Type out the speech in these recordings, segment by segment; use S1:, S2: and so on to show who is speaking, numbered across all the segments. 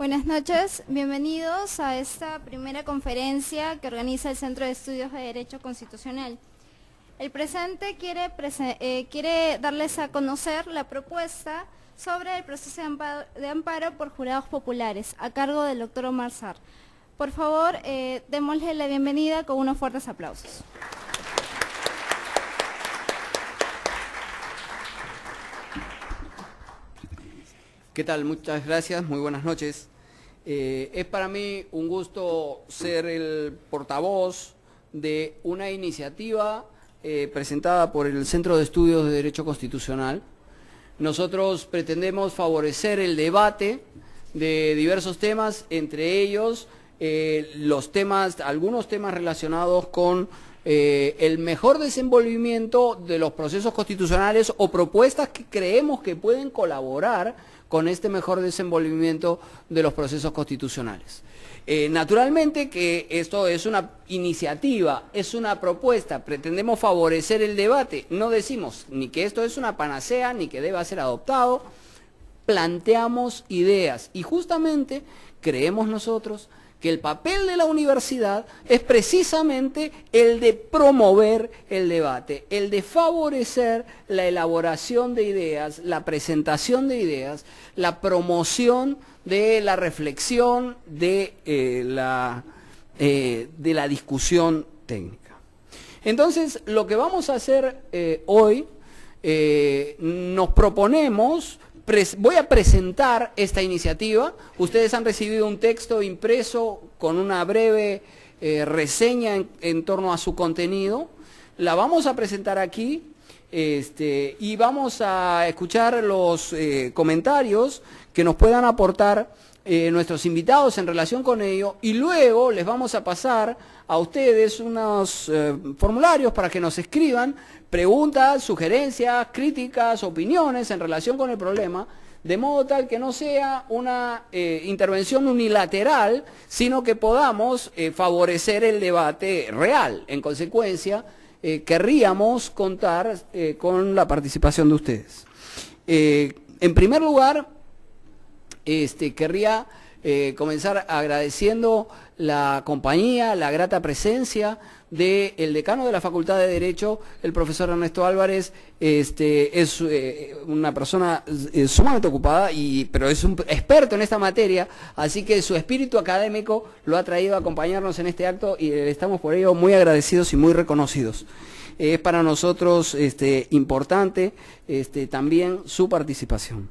S1: Buenas noches, bienvenidos a esta primera conferencia que organiza el Centro de Estudios de Derecho Constitucional. El presente quiere darles a conocer la propuesta sobre el proceso de amparo por jurados populares, a cargo del doctor Omar Sarr. Por favor, démosle la bienvenida con unos fuertes aplausos.
S2: ¿Qué tal? Muchas gracias, muy buenas noches. Es para mí un gusto ser el portavoz de una iniciativa presentada por el Centro de Estudios de Derecho Constitucional. Nosotros pretendemos favorecer el debate de diversos temas, entre ellos algunos temas relacionados con el mejor desenvolvimiento de los procesos constitucionales o propuestas que creemos que pueden colaborar con este mejor desenvolvimiento de los procesos constitucionales. Naturalmente que esto es una iniciativa, es una propuesta, pretendemos favorecer el debate, no decimos ni que esto es una panacea, ni que deba ser adoptado, planteamos ideas y justamente creemos nosotros que el papel de la universidad es precisamente el de promover el debate, el de favorecer la elaboración de ideas, la presentación de ideas, la promoción de la reflexión, de la discusión técnica. Entonces, lo que vamos a hacer hoy, nos proponemos. Voy a presentar esta iniciativa. Ustedes han recibido un texto impreso con una breve reseña en torno a su contenido. La vamos a presentar aquí y vamos a escuchar los comentarios que nos puedan aportar nuestros invitados en relación con ello, y luego les vamos a pasar a ustedes unos formularios para que nos escriban preguntas, sugerencias, críticas, opiniones en relación con el problema, de modo tal que no sea una intervención unilateral, sino que podamos favorecer el debate real. En consecuencia, querríamos contar con la participación de ustedes. En primer lugar, querría comenzar agradeciendo la compañía, la grata presencia del decano de la Facultad de Derecho, el profesor Ernesto Álvarez. Es una persona sumamente ocupada, pero es un experto en esta materia, así que su espíritu académico lo ha traído a acompañarnos en este acto y estamos por ello muy agradecidos y muy reconocidos. Es para nosotros importante también su participación.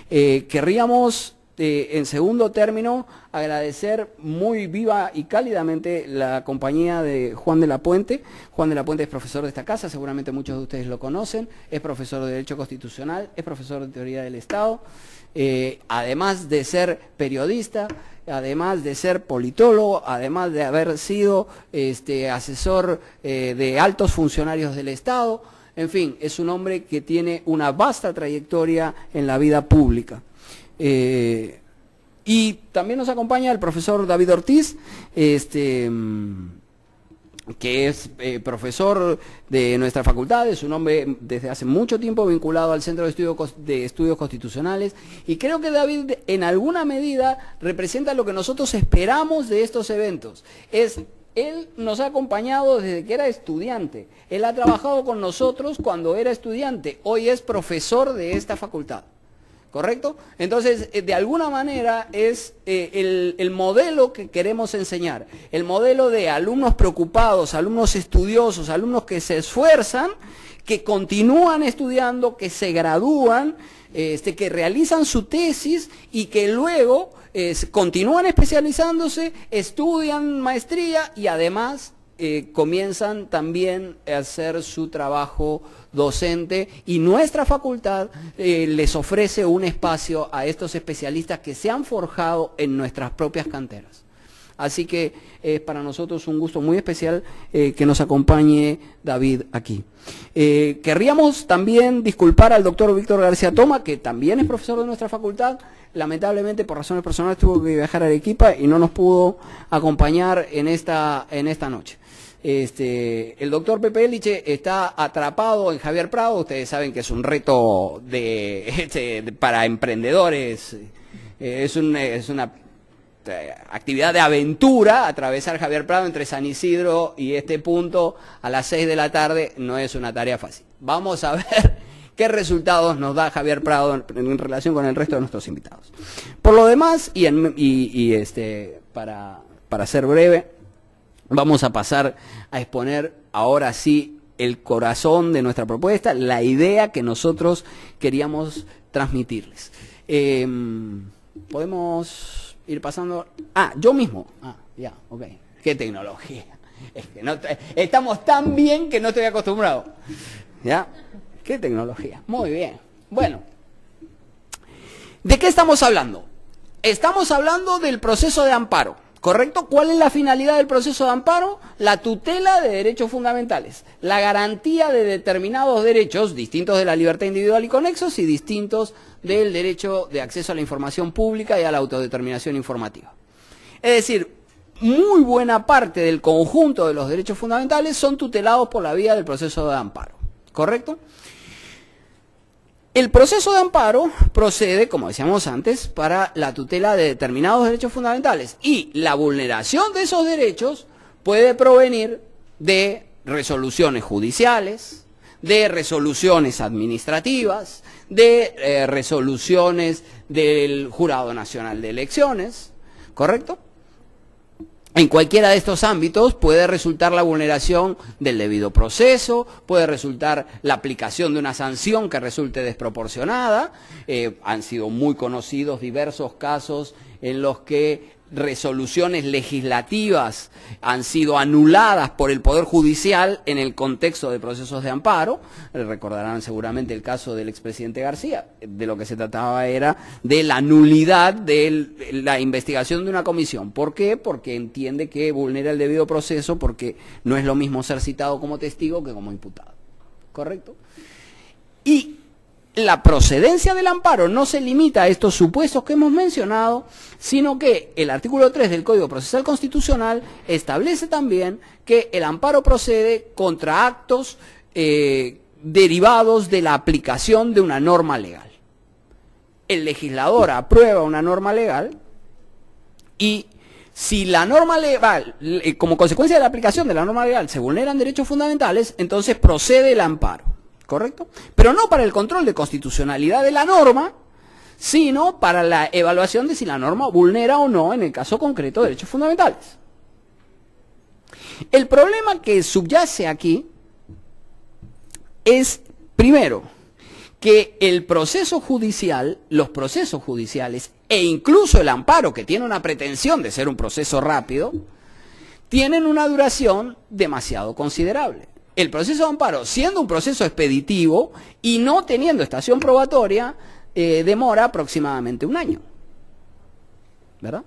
S2: Querríamos, en segundo término, agradecer muy viva y cálidamente la compañía de Juan de la Puente. Juan de la Puente es profesor de esta casa, seguramente muchos de ustedes lo conocen, es profesor de Derecho Constitucional, es profesor de Teoría del Estado, además de ser periodista, además de ser politólogo, además de haber sido asesor de altos funcionarios del Estado. En fin, es un hombre que tiene una vasta trayectoria en la vida pública. Y también nos acompaña el profesor David Ortiz, que es profesor de nuestra facultad, es un hombre desde hace mucho tiempo vinculado al Centro de Estudios Constitucionales, y creo que David en alguna medida representa lo que nosotros esperamos de estos eventos. Él nos ha acompañado desde que era estudiante, él ha trabajado con nosotros cuando era estudiante, hoy es profesor de esta facultad. ¿Correcto? Entonces, de alguna manera es el modelo que queremos enseñar, el modelo de alumnos preocupados, alumnos estudiosos, alumnos que se esfuerzan, que continúan estudiando, que se gradúan, que realizan su tesis y que luego continúan especializándose, estudian maestría y además comienzan también a hacer su trabajo docente, y nuestra facultad les ofrece un espacio a estos especialistas que se han forjado en nuestras propias canteras. Así que es para nosotros un gusto muy especial que nos acompañe David aquí. Querríamos también disculpar al doctor Víctor García Toma, que también es profesor de nuestra facultad. Lamentablemente, por razones personales, tuvo que viajar a Arequipa y no nos pudo acompañar en esta noche. El doctor Pepe Eliche está atrapado en Javier Prado. Ustedes saben que es un reto para emprendedores, es una actividad de aventura, atravesar Javier Prado entre San Isidro y este punto a las 6 de la tarde no es una tarea fácil. Vamos a ver qué resultados nos da Javier Prado en relación con el resto de nuestros invitados. Por lo demás, para ser breve, vamos a pasar a exponer ahora sí el corazón de nuestra propuesta, la idea que nosotros queríamos transmitirles. Podemos ir pasando. Yo mismo. Ya, ok. Qué tecnología. Es que estamos tan bien que no estoy acostumbrado. ¿Ya? Qué tecnología. Muy bien. Bueno. ¿De qué estamos hablando? Estamos hablando del proceso de amparo. ¿Correcto? ¿Cuál es la finalidad del proceso de amparo? La tutela de derechos fundamentales, la garantía de determinados derechos distintos de la libertad individual y conexos y distintos del derecho de acceso a la información pública y a la autodeterminación informativa. Es decir, muy buena parte del conjunto de los derechos fundamentales son tutelados por la vía del proceso de amparo. ¿Correcto? El proceso de amparo procede, como decíamos antes, para la tutela de determinados derechos fundamentales y la vulneración de esos derechos puede provenir de resoluciones judiciales, de resoluciones administrativas, de resoluciones del Jurado Nacional de Elecciones, ¿correcto? En cualquiera de estos ámbitos puede resultar la vulneración del debido proceso, puede resultar la aplicación de una sanción que resulte desproporcionada. Han sido muy conocidos diversos casos en los que resoluciones legislativas han sido anuladas por el Poder Judicial en el contexto de procesos de amparo. Recordarán seguramente el caso del expresidente García. De lo que se trataba era de la nulidad de la investigación de una comisión. ¿Por qué? Porque entiende que vulnera el debido proceso, porque no es lo mismo ser citado como testigo que como imputado. ¿Correcto? Y la procedencia del amparo no se limita a estos supuestos que hemos mencionado, sino que el artículo 3 del Código Procesal Constitucional establece también que el amparo procede contra actos derivados de la aplicación de una norma legal. El legislador aprueba una norma legal y si la norma legal, como consecuencia de la aplicación de la norma legal, se vulneran derechos fundamentales, entonces procede el amparo. ¿Correcto? Pero no para el control de constitucionalidad de la norma, sino para la evaluación de si la norma vulnera o no, en el caso concreto, derechos fundamentales. El problema que subyace aquí es, primero, que el proceso judicial, los procesos judiciales, e incluso el amparo, que tiene una pretensión de ser un proceso rápido, tienen una duración demasiado considerable. El proceso de amparo, siendo un proceso expeditivo y no teniendo estación probatoria, demora aproximadamente un año. ¿Verdad?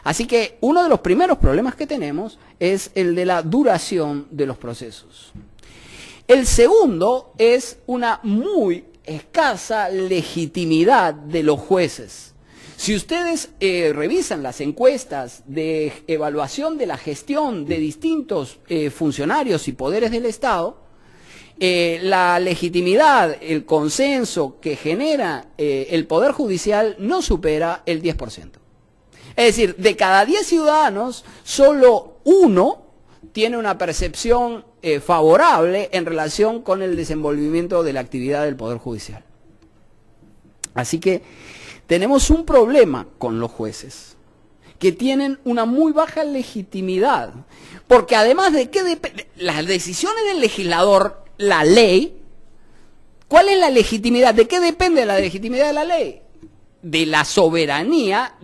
S2: Así que uno de los primeros problemas que tenemos es el de la duración de los procesos. El segundo es una muy escasa legitimidad de los jueces. Si ustedes revisan las encuestas de evaluación de la gestión de distintos funcionarios y poderes del Estado, la legitimidad, el consenso que genera el Poder Judicial no supera el 10%. Es decir, de cada 10 ciudadanos, solo uno tiene una percepción favorable en relación con el desenvolvimiento de la actividad del Poder Judicial. Así que tenemos un problema con los jueces, que tienen una muy baja legitimidad, porque además de que las decisiones del legislador, la ley, ¿cuál es la legitimidad? ¿De qué depende la legitimidad de la ley? De la soberanía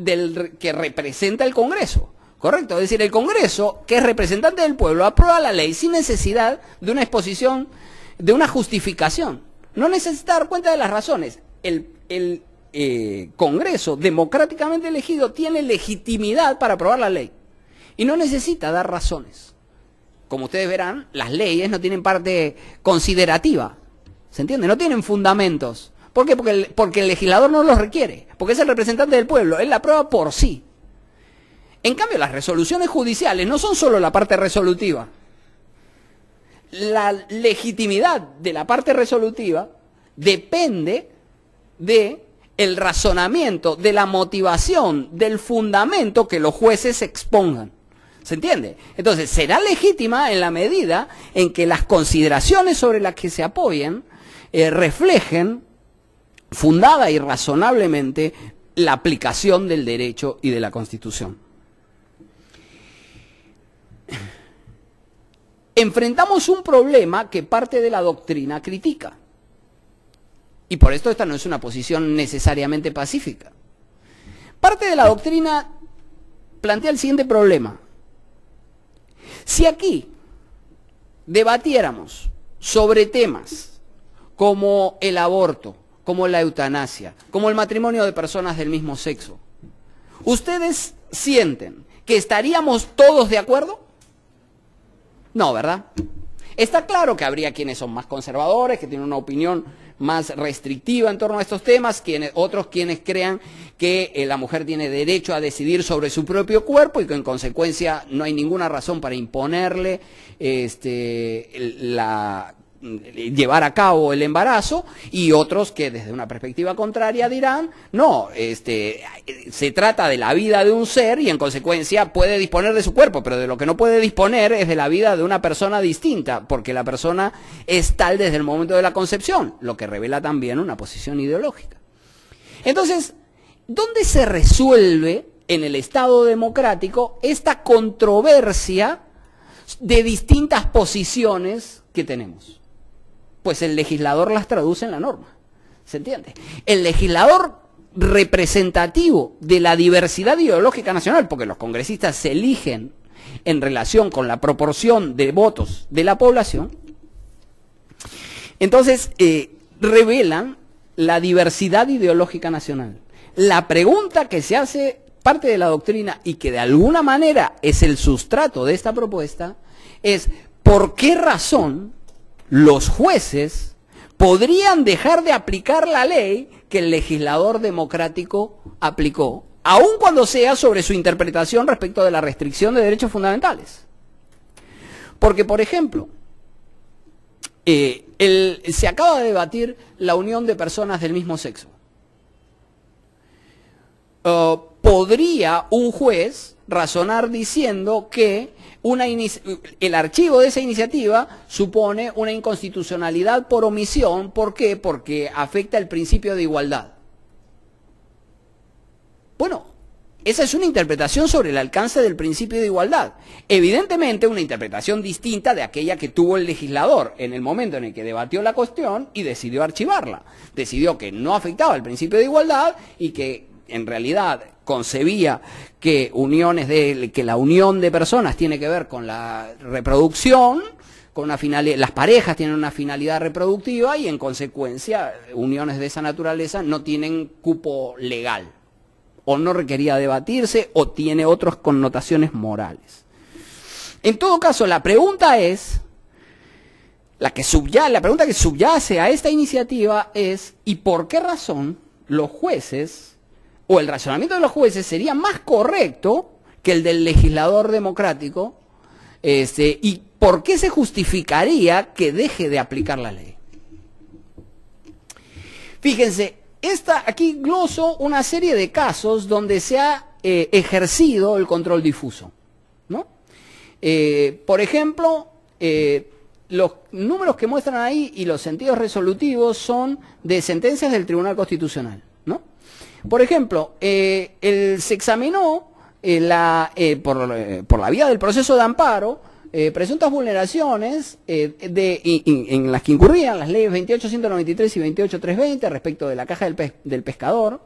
S2: que representa el Congreso, ¿correcto? Es decir, el Congreso, que es representante del pueblo, aprueba la ley sin necesidad de una exposición, de una justificación. No necesita dar cuenta de las razones. El Congreso democráticamente elegido tiene legitimidad para aprobar la ley y no necesita dar razones. Como ustedes verán, las leyes no tienen parte considerativa, ¿se entiende? No tienen fundamentos. ¿Por qué? Porque el legislador no los requiere, porque es el representante del pueblo, él la aprueba por sí. En cambio, las resoluciones judiciales no son solo la parte resolutiva. La legitimidad de la parte resolutiva depende de el razonamiento, de la motivación, del fundamento que los jueces expongan. ¿Se entiende? Entonces, será legítima en la medida en que las consideraciones sobre las que se apoyen reflejen fundada y razonablemente la aplicación del derecho y de la Constitución. Enfrentamos un problema que parte de la doctrina critica. Y por esto esta no es una posición necesariamente pacífica. Parte de la doctrina plantea el siguiente problema. Si aquí debatiéramos sobre temas como el aborto, como la eutanasia, como el matrimonio de personas del mismo sexo, ¿ustedes sienten que estaríamos todos de acuerdo? No, ¿verdad? Está claro que habría quienes son más conservadores, que tienen una opinión más restrictiva en torno a estos temas, otros quienes crean que la mujer tiene derecho a decidir sobre su propio cuerpo y que en consecuencia no hay ninguna razón para imponerle llevar a cabo el embarazo, y otros que desde una perspectiva contraria dirán, no, se trata de la vida de un ser y en consecuencia puede disponer de su cuerpo, pero de lo que no puede disponer es de la vida de una persona distinta, porque la persona es tal desde el momento de la concepción, lo que revela también una posición ideológica. Entonces, ¿dónde se resuelve en el Estado democrático esta controversia de distintas posiciones que tenemos? Pues el legislador las traduce en la norma, ¿se entiende? El legislador representativo de la diversidad ideológica nacional, porque los congresistas se eligen en relación con la proporción de votos de la población, entonces revelan la diversidad ideológica nacional. La pregunta que se hace parte de la doctrina y que de alguna manera es el sustrato de esta propuesta es ¿por qué razón los jueces podrían dejar de aplicar la ley que el legislador democrático aplicó, aun cuando sea sobre su interpretación respecto de la restricción de derechos fundamentales? Porque, por ejemplo, se acaba de debatir la unión de personas del mismo sexo. ¿Podría un juez razonar diciendo que el archivo de esa iniciativa supone una inconstitucionalidad por omisión? ¿Por qué? Porque afecta el principio de igualdad. Bueno, esa es una interpretación sobre el alcance del principio de igualdad. Evidentemente una interpretación distinta de aquella que tuvo el legislador en el momento en el que debatió la cuestión y decidió archivarla. Decidió que no afectaba el principio de igualdad y que en realidad concebía que la unión de personas tiene que ver con la reproducción, con una finalidad, las parejas tienen una finalidad reproductiva y en consecuencia uniones de esa naturaleza no tienen cupo legal, o no requería debatirse, o tiene otras connotaciones morales. En todo caso, la pregunta es, la pregunta que subyace a esta iniciativa es, ¿y por qué razón los jueces, o el razonamiento de los jueces sería más correcto que el del legislador democrático, y por qué se justificaría que deje de aplicar la ley? Fíjense, aquí gloso una serie de casos donde se ha ejercido el control difuso, ¿no? Por ejemplo, los números que muestran ahí y los sentidos resolutivos son de sentencias del Tribunal Constitucional, ¿no? Por ejemplo, se examinó por la vía del proceso de amparo presuntas vulneraciones en las que incurrían las leyes 28.193 y 28.320 respecto de la caja del pescador.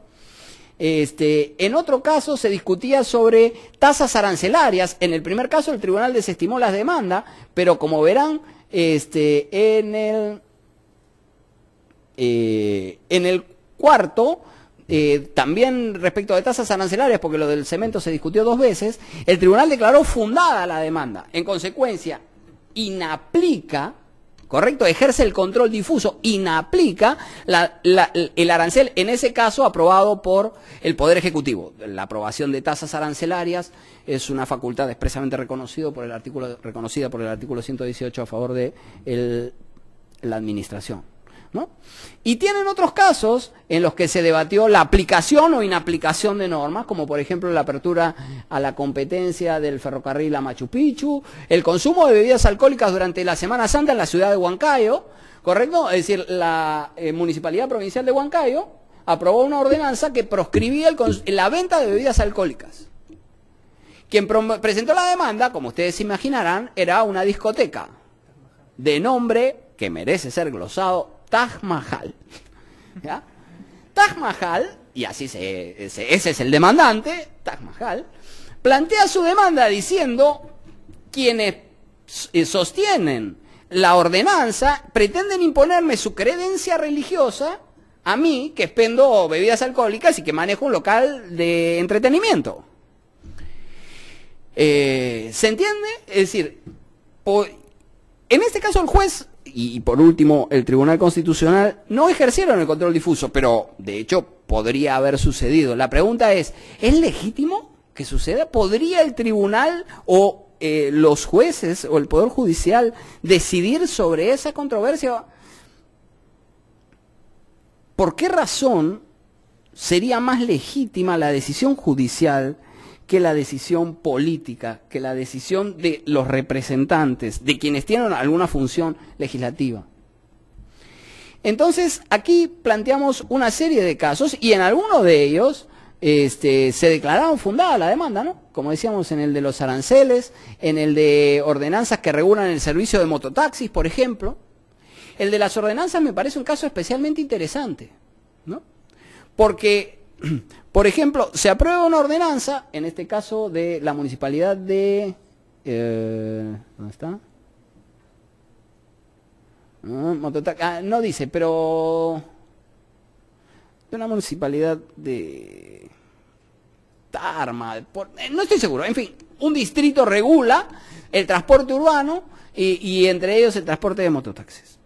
S2: En otro caso se discutía sobre tasas arancelarias. En el primer caso el tribunal desestimó las demandas, pero como verán, en el cuarto, también respecto de tasas arancelarias, porque lo del cemento se discutió 2 veces, el tribunal declaró fundada la demanda. En consecuencia, inaplica, correcto, ejerce el control difuso, inaplica el arancel, en ese caso aprobado por el Poder Ejecutivo. La aprobación de tasas arancelarias es una facultad expresamente reconocida por el artículo 118 a favor de la administración. ¿no? Y tienen otros casos en los que se debatió la aplicación o inaplicación de normas, como por ejemplo la apertura a la competencia del ferrocarril a Machu Picchu, el consumo de bebidas alcohólicas durante la Semana Santa en la ciudad de Huancayo, ¿correcto? Es decir, la Municipalidad Provincial de Huancayo aprobó una ordenanza que proscribía la venta de bebidas alcohólicas. Quien presentó la demanda, como ustedes se imaginarán, era una discoteca de nombre que merece ser glosado, Taj Mahal. ¿Ya? Taj Mahal, y así ese es el demandante, Taj Mahal, plantea su demanda diciendo quienes sostienen la ordenanza pretenden imponerme su creencia religiosa a mí, que expendo bebidas alcohólicas y que manejo un local de entretenimiento. ¿Se entiende? Es decir, en este caso el juez y por último el Tribunal Constitucional no ejercieron el control difuso, pero de hecho podría haber sucedido. La pregunta ¿es legítimo que suceda? ¿Podría el tribunal o los jueces o el Poder Judicial decidir sobre esa controversia? ¿Por qué razón sería más legítima la decisión judicial que la decisión política, que la decisión de los representantes, de quienes tienen alguna función legislativa? Entonces, aquí planteamos una serie de casos y en algunos de ellos se declararon fundada la demanda, ¿no? Como decíamos, en el de los aranceles, en el de ordenanzas que regulan el servicio de mototaxis, por ejemplo. El de las ordenanzas me parece un caso especialmente interesante, ¿no? Porque, por ejemplo, se aprueba una ordenanza, en este caso de la municipalidad de... ¿dónde está? No dice, pero... de una municipalidad de... Tarma, no estoy seguro, en fin, un distrito regula el transporte urbano y entre ellos el transporte de mototaxis.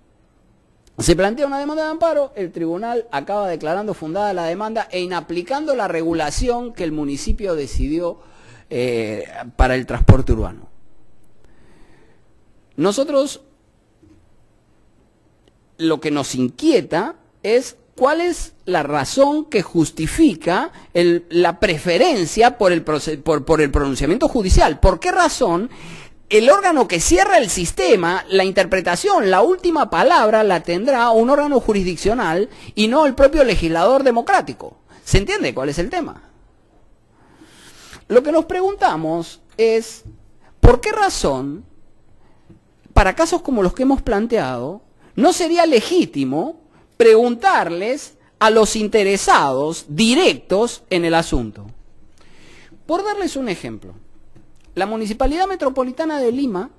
S2: Se plantea una demanda de amparo, el tribunal acaba declarando fundada la demanda e inaplicando la regulación que el municipio decidió para el transporte urbano. Nosotros, lo que nos inquieta es cuál es la razón que justifica la preferencia por el pronunciamiento judicial. ¿Por qué razón el órgano que cierra el sistema, la interpretación, la última palabra la tendrá un órgano jurisdiccional y no el propio legislador democrático? ¿Se entiende cuál es el tema? Lo que nos preguntamos es, ¿por qué razón, para casos como los que hemos planteado, no sería legítimo preguntarles a los interesados directos en el asunto? Por darles un ejemplo, la Municipalidad Metropolitana de Lima,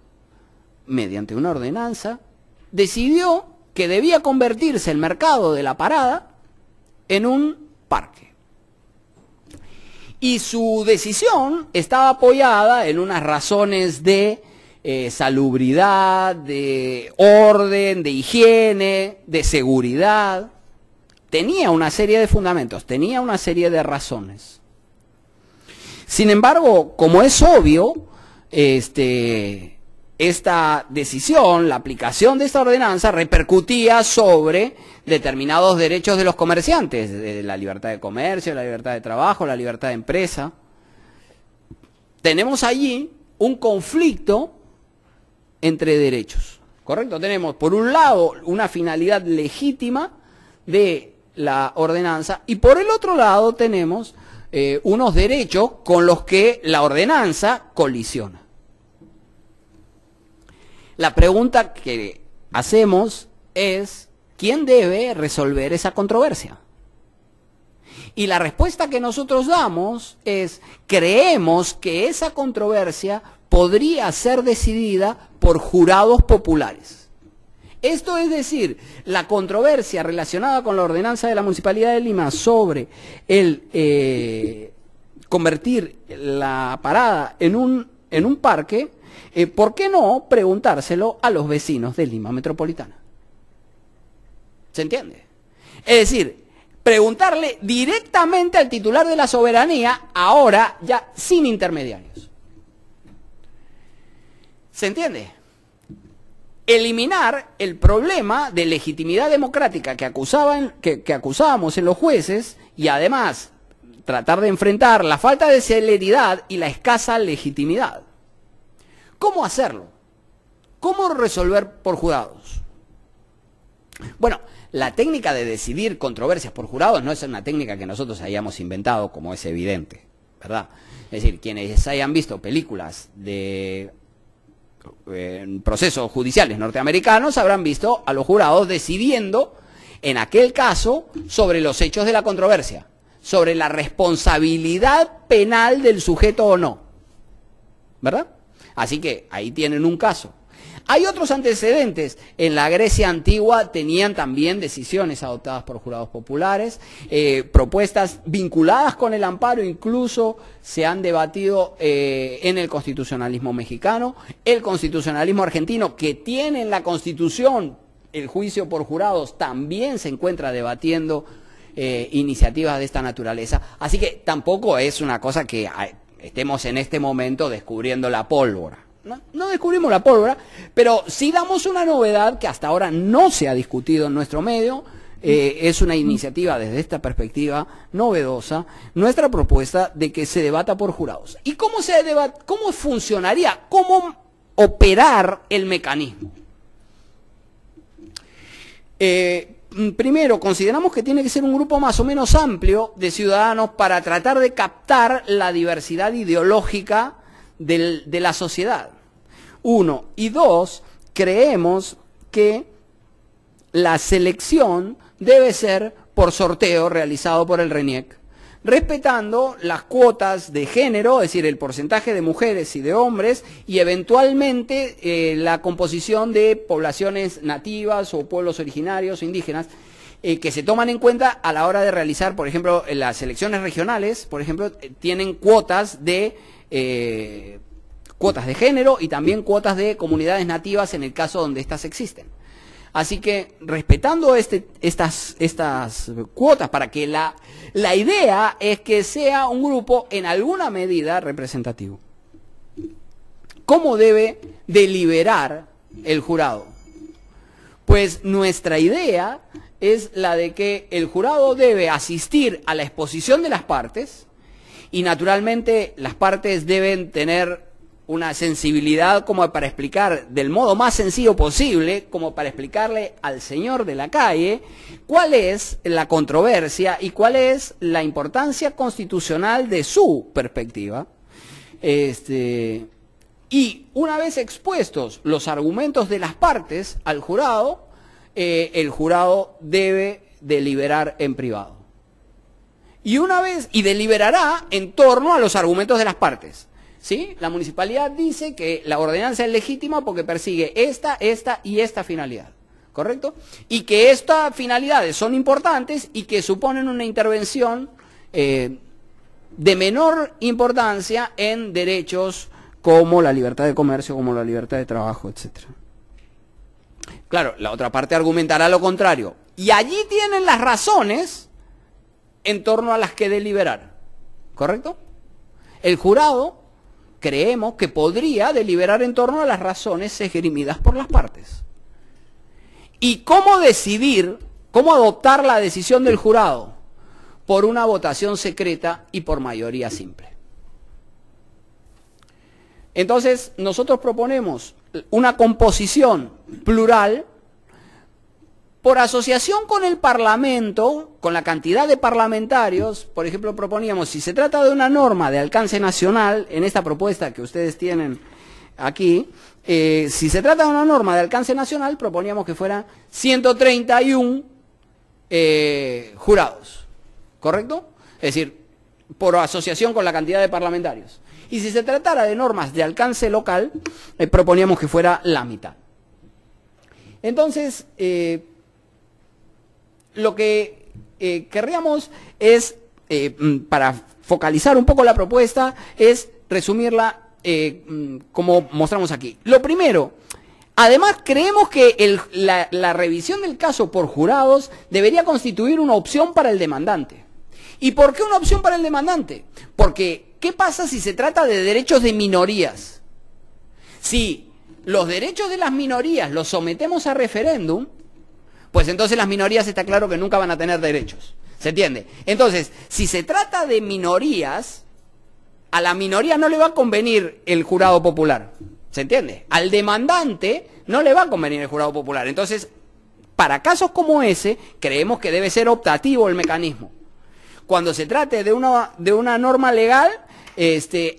S2: mediante una ordenanza, decidió que debía convertirse el mercado de la Parada en un parque. Y su decisión estaba apoyada en unas razones de salubridad, de orden, de higiene, de seguridad. Tenía una serie de fundamentos, tenía una serie de razones. Sin embargo, como es obvio, esta decisión, la aplicación de esta ordenanza, repercutía sobre determinados derechos de los comerciantes, de la libertad de comercio, la libertad de trabajo, la libertad de empresa. Tenemos allí un conflicto entre derechos, ¿correcto? Tenemos, por un lado, una finalidad legítima de la ordenanza y por el otro lado tenemos unos derechos con los que la ordenanza colisiona. La pregunta que hacemos es, ¿quién debe resolver esa controversia? Y la respuesta que nosotros damos es, creemos que esa controversia podría ser decidida por jurados populares. Esto es decir, la controversia relacionada con la ordenanza de la Municipalidad de Lima sobre el convertir la Parada en un parque, ¿por qué no preguntárselo a los vecinos de Lima Metropolitana? ¿Se entiende? Es decir, preguntarle directamente al titular de la soberanía, ahora ya sin intermediarios. ¿Se entiende? eliminar el problema de legitimidad democrática que acusábamos en los jueces y además tratar de enfrentar la falta de celeridad y la escasa legitimidad. ¿Cómo hacerlo? ¿Cómo resolver por jurados? Bueno, la técnica de decidir controversias por jurados no es una técnica que nosotros hayamos inventado, como es evidente, ¿verdad? Es decir, quienes hayan visto películas de procesos judiciales norteamericanos habrán visto a los jurados decidiendo, en aquel caso, sobre los hechos de la controversia, sobre la responsabilidad penal del sujeto o no, ¿verdad? Así que ahí tienen un caso. Hay otros antecedentes. En la Grecia antigua tenían también decisiones adoptadas por jurados populares, propuestas vinculadas con el amparo, incluso se han debatido en el constitucionalismo mexicano, el constitucionalismo argentino, que tiene en la Constitución el juicio por jurados, también se encuentra debatiendo iniciativas de esta naturaleza. Así que tampoco es una cosa que estemos en este momento descubriendo la pólvora. No descubrimos la pólvora, pero sí damos una novedad que hasta ahora no se ha discutido en nuestro medio. Es una iniciativa desde esta perspectiva novedosa, nuestra propuesta de que se debata por jurados. ¿Y cómo funcionaría? ¿Cómo operar el mecanismo? Primero, consideramos que tiene que ser un grupo más o menos amplio de ciudadanos para tratar de captar la diversidad ideológica de la sociedad. 1. Y 2, creemos que la selección debe ser por sorteo realizado por el RENIEC, respetando las cuotas de género, es decir, el porcentaje de mujeres y de hombres, y eventualmente la composición de poblaciones nativas o pueblos originarios o indígenas, que se toman en cuenta a la hora de realizar, por ejemplo, las elecciones regionales, por ejemplo, tienen cuotas de género y también cuotas de comunidades nativas en el caso donde estas existen. Así que respetando estas cuotas, para que la idea es que sea un grupo en alguna medida representativo. ¿Cómo debe deliberar el jurado? Pues nuestra idea es la de que el jurado debe asistir a la exposición de las partes y naturalmente las partes deben tener una sensibilidad como para explicar del modo más sencillo posible, como para explicarle al señor de la calle cuál es la controversia y cuál es la importancia constitucional de su perspectiva. Y una vez expuestos los argumentos de las partes al jurado, el jurado debe deliberar en privado. Y deliberará en torno a los argumentos de las partes. ¿Sí? La municipalidad dice que la ordenanza es legítima porque persigue esta y esta finalidad, ¿correcto? Y que estas finalidades son importantes y que suponen una intervención de menor importancia en derechos como la libertad de comercio, como la libertad de trabajo, etc. Claro, la otra parte argumentará lo contrario. Y allí tienen las razones en torno a las que deliberar, ¿correcto? El jurado creemos que podría deliberar en torno a las razones esgrimidas por las partes. ¿Y cómo decidir, cómo adoptar la decisión del jurado? Por una votación secreta y por mayoría simple. Entonces, nosotros proponemos una composición plural por asociación con el Parlamento, con la cantidad de parlamentarios. Por ejemplo, proponíamos, si se trata de una norma de alcance nacional, en esta propuesta que ustedes tienen aquí, si se trata de una norma de alcance nacional, proponíamos que fueran 131 jurados, ¿correcto? Es decir, por asociación con la cantidad de parlamentarios. Y si se tratara de normas de alcance local, proponíamos que fuera la mitad. Entonces, lo que querríamos es, para focalizar un poco la propuesta, es resumirla como mostramos aquí. Lo primero, además creemos que la revisión del caso por jurados debería constituir una opción para el demandante. ¿Y por qué una opción para el demandante? Porque, ¿qué pasa si se trata de derechos de minorías? Si los derechos de las minorías los sometemos a referéndum, pues entonces las minorías está claro que nunca van a tener derechos. ¿Se entiende? Entonces, si se trata de minorías, a la minoría no le va a convenir el jurado popular. ¿Se entiende? Al demandante no le va a convenir el jurado popular. Entonces, para casos como ese, creemos que debe ser optativo el mecanismo. Cuando se trate de una norma legal,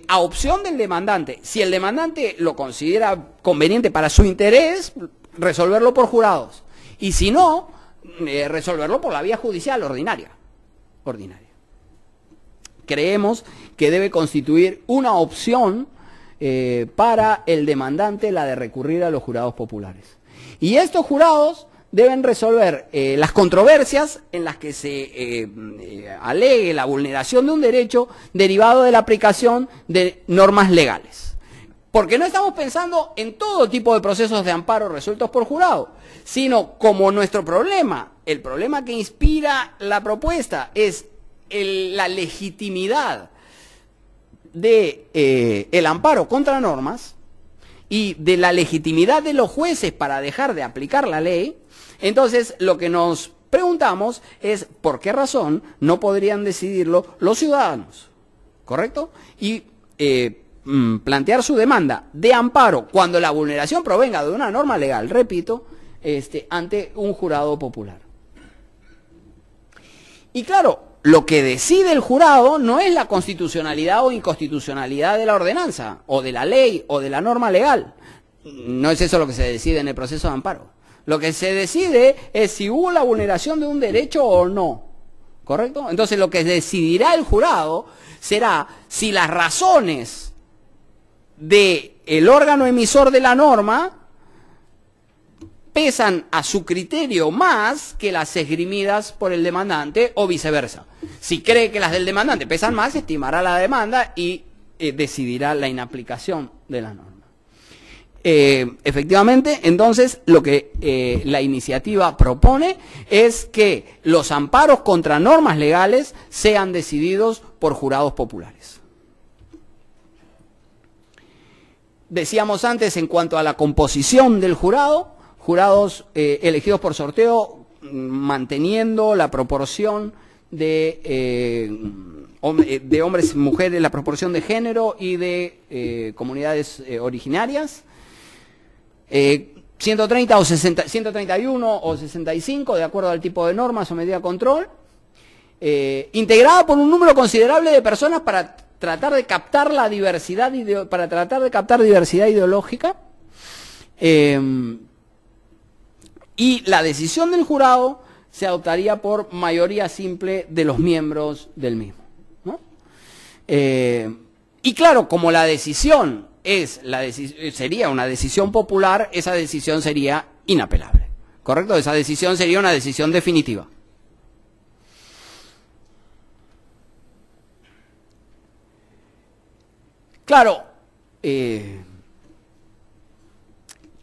S2: a opción del demandante. Si el demandante lo considera conveniente para su interés, resolverlo por jurados. Y si no, resolverlo por la vía judicial ordinaria. Creemos que debe constituir una opción para el demandante la de recurrir a los jurados populares. Y estos jurados deben resolver las controversias en las que se alegue la vulneración de un derecho derivado de la aplicación de normas legales. Porque no estamos pensando en todo tipo de procesos de amparo resueltos por jurado, sino como nuestro problema, el problema que inspira la propuesta es la legitimidad de el amparo contra normas y de la legitimidad de los jueces para dejar de aplicar la ley. Entonces, lo que nos preguntamos es por qué razón no podrían decidirlo los ciudadanos, ¿correcto? Y plantear su demanda de amparo cuando la vulneración provenga de una norma legal, repito, ante un jurado popular. Y claro, lo que decide el jurado no es la constitucionalidad o inconstitucionalidad de la ordenanza, o de la ley, o de la norma legal. No es eso lo que se decide en el proceso de amparo. Lo que se decide es si hubo la vulneración de un derecho o no, ¿correcto? Entonces lo que decidirá el jurado será si las razones del órgano emisor de la norma pesan a su criterio más que las esgrimidas por el demandante o viceversa. Si cree que las del demandante pesan más, estimará la demanda y decidirá la inaplicación de la norma. Efectivamente, entonces, lo que la iniciativa propone es que los amparos contra normas legales sean decididos por jurados populares. Decíamos antes, en cuanto a la composición del jurado, jurados elegidos por sorteo, manteniendo la proporción de hombres y mujeres, la proporción de género y de comunidades originarias. 130 o 60, 131 o 65, de acuerdo al tipo de norma sometida a control, integrada por un número considerable de personas para tratar de captar la diversidad, diversidad ideológica, y la decisión del jurado se adoptaría por mayoría simple de los miembros del mismo, ¿no? Y claro, como la decisión sería una decisión popular, esa decisión sería inapelable, ¿correcto? Esa decisión sería una decisión definitiva. Claro,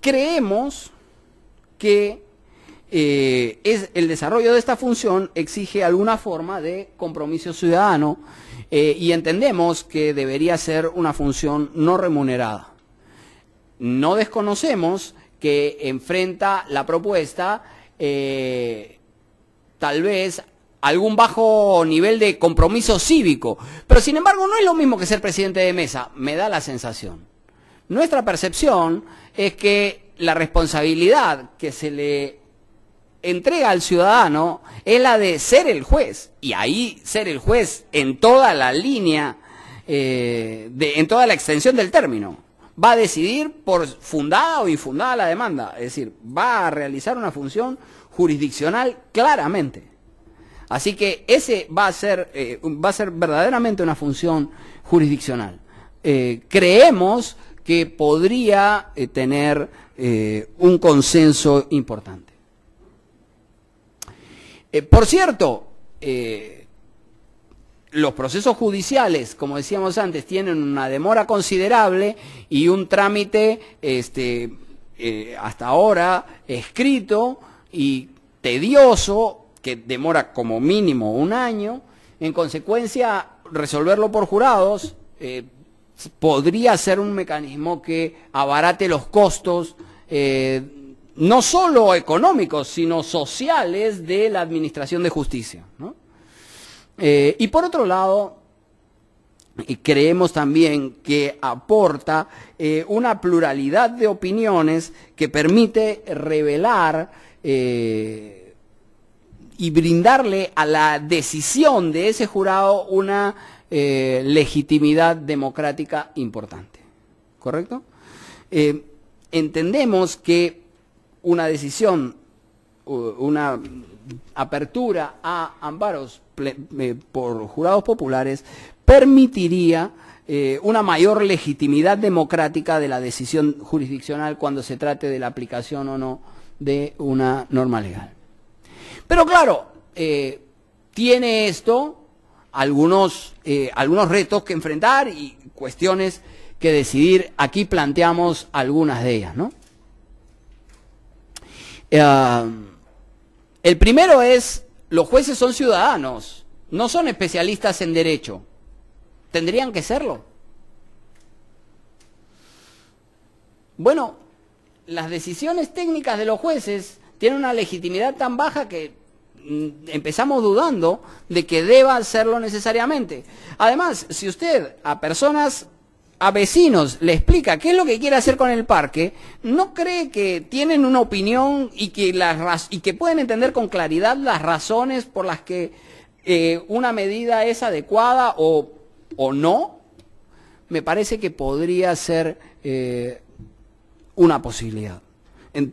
S2: creemos que el desarrollo de esta función exige alguna forma de compromiso ciudadano, y entendemos que debería ser una función no remunerada. No desconocemos que enfrenta la propuesta tal vez algún bajo nivel de compromiso cívico, pero sin embargo no es lo mismo que ser presidente de mesa, me da la sensación. Nuestra percepción es que la responsabilidad que se le entrega al ciudadano es la de ser el juez, y ahí ser el juez en toda la línea, en toda la extensión del término. Va a decidir por fundada o infundada la demanda, es decir, va a realizar una función jurisdiccional claramente. Así que ese va a ser verdaderamente una función jurisdiccional. Creemos que podría tener un consenso importante. Por cierto, los procesos judiciales, como decíamos antes, tienen una demora considerable y un trámite hasta ahora escrito y tedioso, que demora como mínimo un año. En consecuencia, resolverlo por jurados podría ser un mecanismo que abarate los costos, no solo económicos, sino sociales de la administración de justicia, ¿no? Y por otro lado, creemos también que aporta una pluralidad de opiniones que permite revelar y brindarle a la decisión de ese jurado una legitimidad democrática importante. ¿Correcto? Entendemos que una decisión, una apertura a amparos por jurados populares permitiría una mayor legitimidad democrática de la decisión jurisdiccional cuando se trate de la aplicación o no de una norma legal. Pero claro, tiene esto algunos retos que enfrentar y cuestiones que decidir. Aquí planteamos algunas de ellas, ¿no? El primero es, los jueces son ciudadanos, no son especialistas en derecho. ¿Tendrían que serlo? Bueno, las decisiones técnicas de los jueces tienen una legitimidad tan baja que empezamos dudando de que deba serlo necesariamente. Además, si usted a vecinos le explica qué es lo que quiere hacer con el parque, ¿no cree que tienen una opinión y que pueden entender con claridad las razones por las que una medida es adecuada o no? Me parece que podría ser una posibilidad.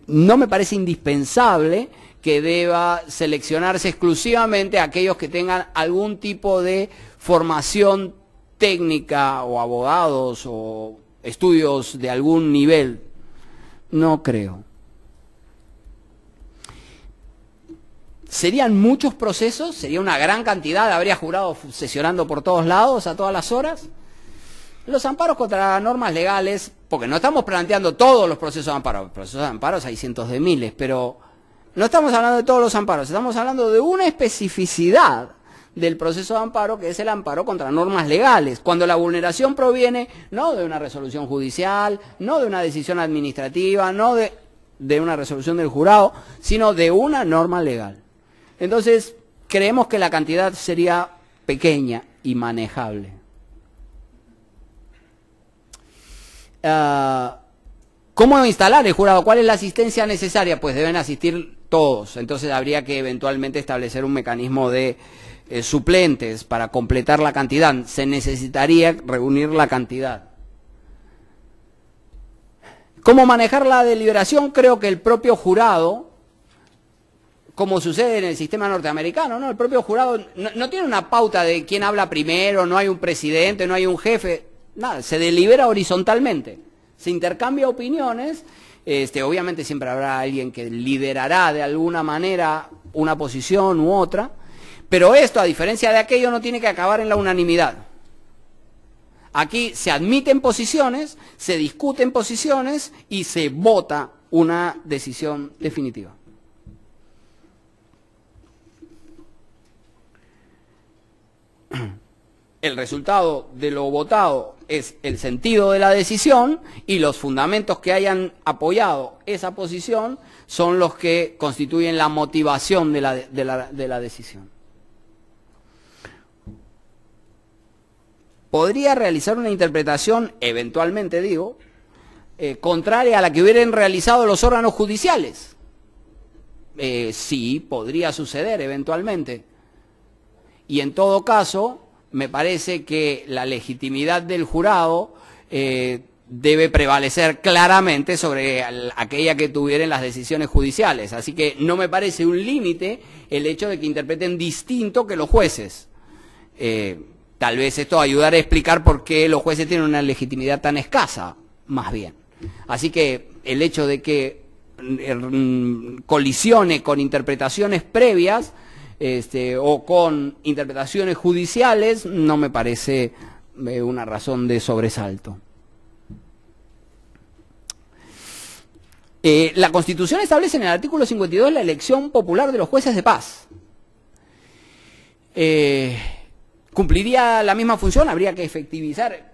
S2: No me parece indispensable que deba seleccionarse exclusivamente a aquellos que tengan algún tipo de formación técnica o abogados o estudios de algún nivel. No creo. ¿Serían muchos procesos? ¿Sería una gran cantidad? ¿Habría jurados sesionando por todos lados a todas las horas? Los amparos contra normas legales, porque no estamos planteando todos los procesos de amparo. Procesos de amparos hay cientos de miles, pero no estamos hablando de todos los amparos, estamos hablando de una especificidad del proceso de amparo, que es el amparo contra normas legales, cuando la vulneración proviene no de una resolución judicial, no de una decisión administrativa, no de una resolución del jurado, sino de una norma legal. Entonces, creemos que la cantidad sería pequeña y manejable. ¿Cómo instalar el jurado? ¿Cuál es la asistencia necesaria? Pues deben asistir todos. Entonces habría que eventualmente establecer un mecanismo de suplentes para completar la cantidad. Se necesitaría reunir la cantidad. ¿Cómo manejar la deliberación? Creo que el propio jurado, como sucede en el sistema norteamericano, ¿no? El propio jurado no tiene una pauta de quién habla primero, no hay un presidente, no hay un jefe, nada, se delibera horizontalmente, se intercambia opiniones, obviamente siempre habrá alguien que liderará de alguna manera una posición u otra, pero esto, a diferencia de aquello, no tiene que acabar en la unanimidad. Aquí se admiten posiciones, se discuten posiciones y se vota una decisión definitiva. El resultado de lo votado es el sentido de la decisión y los fundamentos que hayan apoyado esa posición son los que constituyen la motivación de la decisión. Podría realizar una interpretación, eventualmente digo, contraria a la que hubieran realizado los órganos judiciales. Sí, podría suceder eventualmente. Y en todo caso, me parece que la legitimidad del jurado debe prevalecer claramente sobre aquella que tuvieran las decisiones judiciales. Así que no me parece un límite el hecho de que interpreten distinto que los jueces. Tal vez esto ayudará a explicar por qué los jueces tienen una legitimidad tan escasa, más bien. Así que el hecho de que colisione con interpretaciones previas o con interpretaciones judiciales no me parece una razón de sobresalto. La Constitución establece en el artículo 52 la elección popular de los jueces de paz. ¿Cumpliría la misma función? Habría que efectivizar.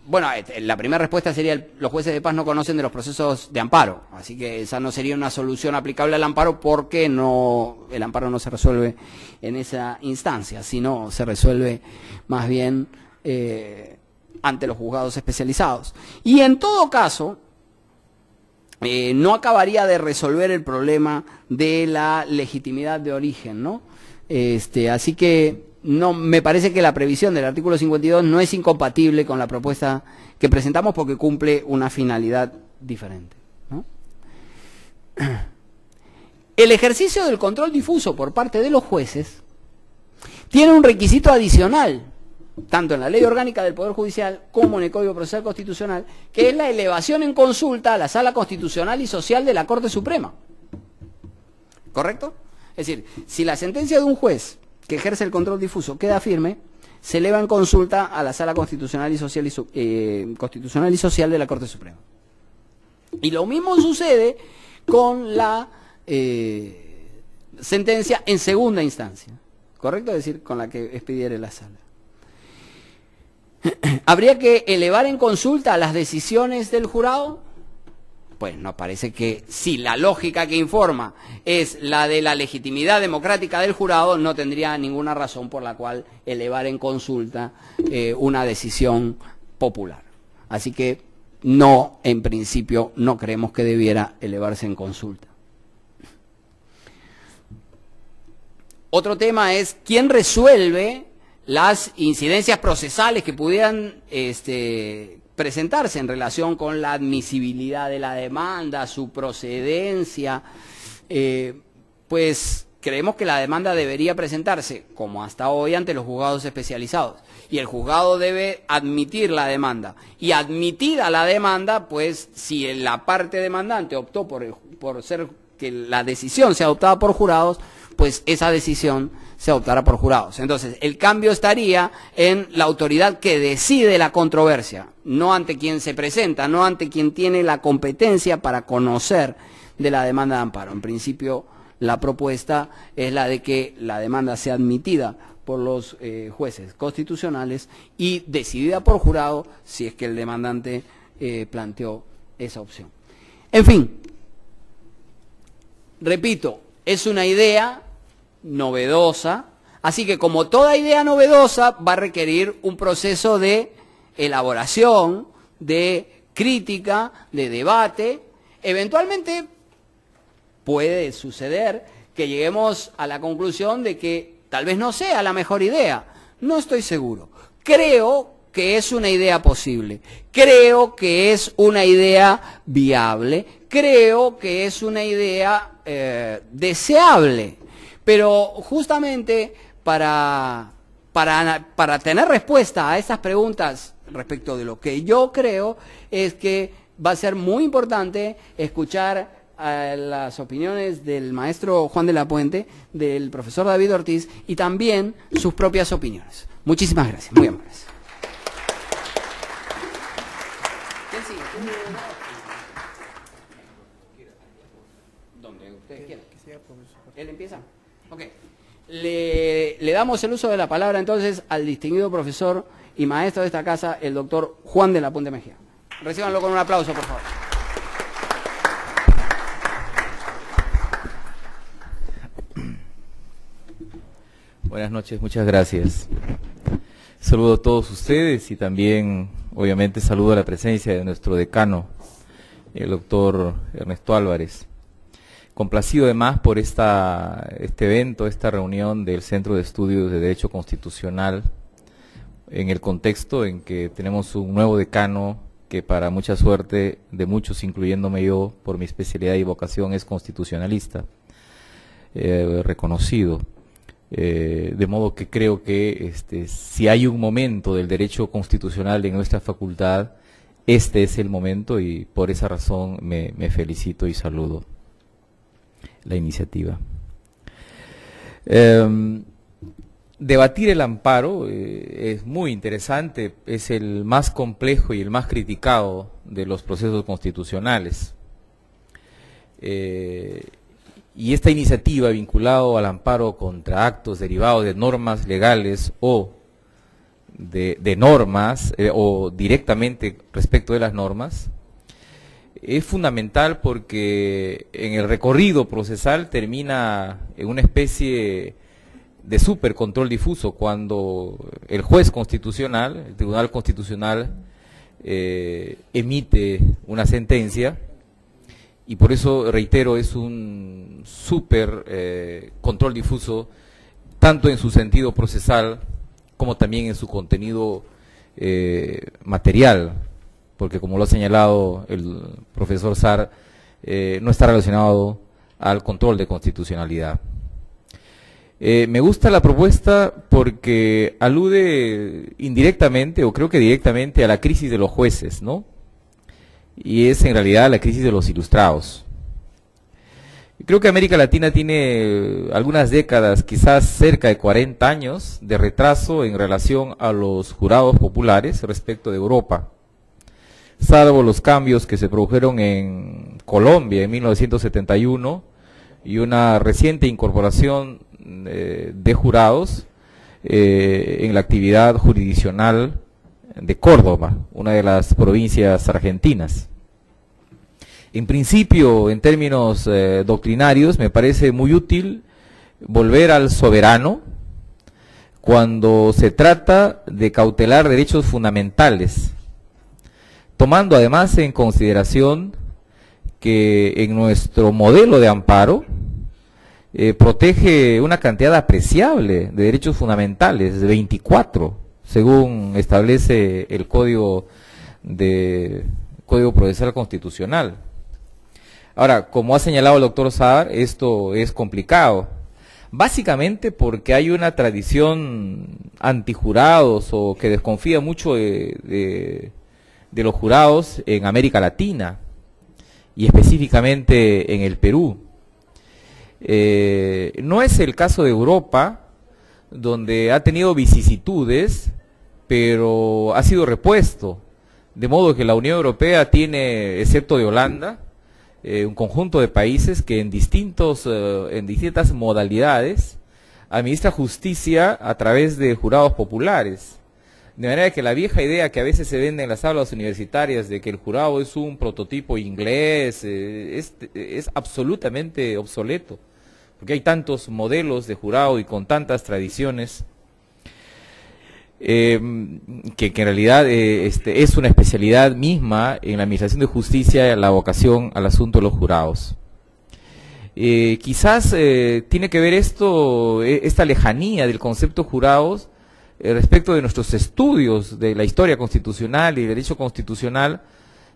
S2: bueno, la primera respuesta sería los jueces de paz no conocen de los procesos de amparo, así que esa no sería una solución aplicable al amparo porque el amparo no se resuelve en esa instancia, sino se resuelve más bien ante los juzgados especializados. Y en todo caso, no acabaría de resolver el problema de la legitimidad de origen, ¿no? Así que no, me parece que la previsión del artículo 52 no es incompatible con la propuesta que presentamos porque cumple una finalidad diferente, ¿no? El ejercicio del control difuso por parte de los jueces tiene un requisito adicional, tanto en la Ley Orgánica del Poder Judicial como en el Código Procesal Constitucional, que es la elevación en consulta a la Sala Constitucional y Social de la Corte Suprema. ¿Correcto? Es decir, si la sentencia de un juez que ejerce el control difuso queda firme, se eleva en consulta a la Sala Constitucional y Social, Constitucional y Social de la Corte Suprema. Y lo mismo sucede con la sentencia en segunda instancia, ¿correcto? Es decir, con la que expidiere la Sala. ¿Habría que elevar en consulta las decisiones del jurado? Pues nos parece que si la lógica que informa es la de la legitimidad democrática del jurado, no tendría ninguna razón por la cual elevar en consulta una decisión popular. Así que no, en principio, no creemos que debiera elevarse en consulta. Otro tema es quién resuelve las incidencias procesales que pudieran presentarse en relación con la admisibilidad de la demanda, su procedencia. Pues creemos que la demanda debería presentarse, como hasta hoy, ante los juzgados especializados. Y el juzgado debe admitir la demanda. Y admitida la demanda, pues si la parte demandante optó por ser que la decisión sea adoptada por jurados, pues esa decisión se adoptará por jurados. Entonces, el cambio estaría en la autoridad que decide la controversia, no ante quien se presenta, no ante quien tiene la competencia para conocer de la demanda de amparo. En principio, la propuesta es la de que la demanda sea admitida por los jueces constitucionales y decidida por jurado si es que el demandante planteó esa opción. En fin, repito, es una idea novedosa, así que como toda idea novedosa va a requerir un proceso de elaboración, de crítica, de debate. Eventualmente puede suceder que lleguemos a la conclusión de que tal vez no sea la mejor idea, no estoy seguro. Creo que es una idea posible, creo que es una idea viable, creo que es una idea deseable. Pero justamente para tener respuesta a estas preguntas respecto de lo que yo creo, es que va a ser muy importante escuchar las opiniones del maestro Juan de la Puente, del profesor David Ortiz y también sus propias opiniones. Muchísimas gracias, muy amables. ¿Quién sigue? Donde ustedes quieran. ¿Él empieza? Ok. Le damos el uso de la palabra entonces al distinguido profesor y maestro de esta casa, el doctor Juan de la Puente Mejía. Recíbanlo con un aplauso, por favor.
S3: Buenas noches, muchas gracias. Saludo a todos ustedes y también, obviamente, saludo a la presencia de nuestro decano, el doctor Ernesto Álvarez. Complacido además por este evento, esta reunión del Centro de Estudios de Derecho Constitucional, en el contexto en que tenemos un nuevo decano que para mucha suerte de muchos, incluyéndome yo, por mi especialidad y vocación, es constitucionalista, reconocido. De modo que creo que si hay un momento del derecho constitucional en nuestra facultad, este es el momento y por esa razón me felicito y saludo la iniciativa. Debatir el amparo es muy interesante, es el más complejo y el más criticado de los procesos constitucionales. Y esta iniciativa vinculada al amparo contra actos derivados de normas legales o de normas o directamente respecto de las normas, es fundamental porque en el recorrido procesal termina en una especie de supercontrol difuso cuando el juez constitucional, el Tribunal Constitucional, emite una sentencia, y por eso, reitero, es un super control difuso, tanto en su sentido procesal como también en su contenido material, porque como lo ha señalado el profesor Sar, no está relacionado al control de constitucionalidad. Me gusta la propuesta porque alude indirectamente, o creo que directamente, a la crisis de los jueces, ¿no? Y es en realidad la crisis de los ilustrados. Creo que América Latina tiene algunas décadas, quizás cerca de 40 años, de retraso en relación a los jurados populares respecto de Europa. Salvo los cambios que se produjeron en Colombia en 1971 y una reciente incorporación de jurados en la actividad jurisdiccional de Córdoba, una de las provincias argentinas. En principio, en términos doctrinarios, me parece muy útil volver al soberano cuando se trata de cautelar derechos fundamentales, tomando además en consideración que en nuestro modelo de amparo protege una cantidad apreciable de derechos fundamentales, de 24, según establece el Código Procesal Constitucional. Ahora, como ha señalado el doctor Saar, esto es complicado, básicamente porque hay una tradición antijurados o que desconfía mucho de los jurados en América Latina y específicamente en el Perú. No es el caso de Europa, donde ha tenido vicisitudes, pero ha sido repuesto, de modo que la Unión Europea tiene, excepto de Holanda, un conjunto de países que en distintas modalidades administra justicia a través de jurados populares. De manera que la vieja idea que a veces se vende en las aulas universitarias de que el jurado es un prototipo inglés es absolutamente obsoleto, porque hay tantos modelos de jurado y con tantas tradiciones que en realidad es una especialidad misma en la administración de justicia la vocación al asunto de los jurados. Quizás tiene que ver esta lejanía del concepto jurados respecto de nuestros estudios de la historia constitucional y derecho constitucional,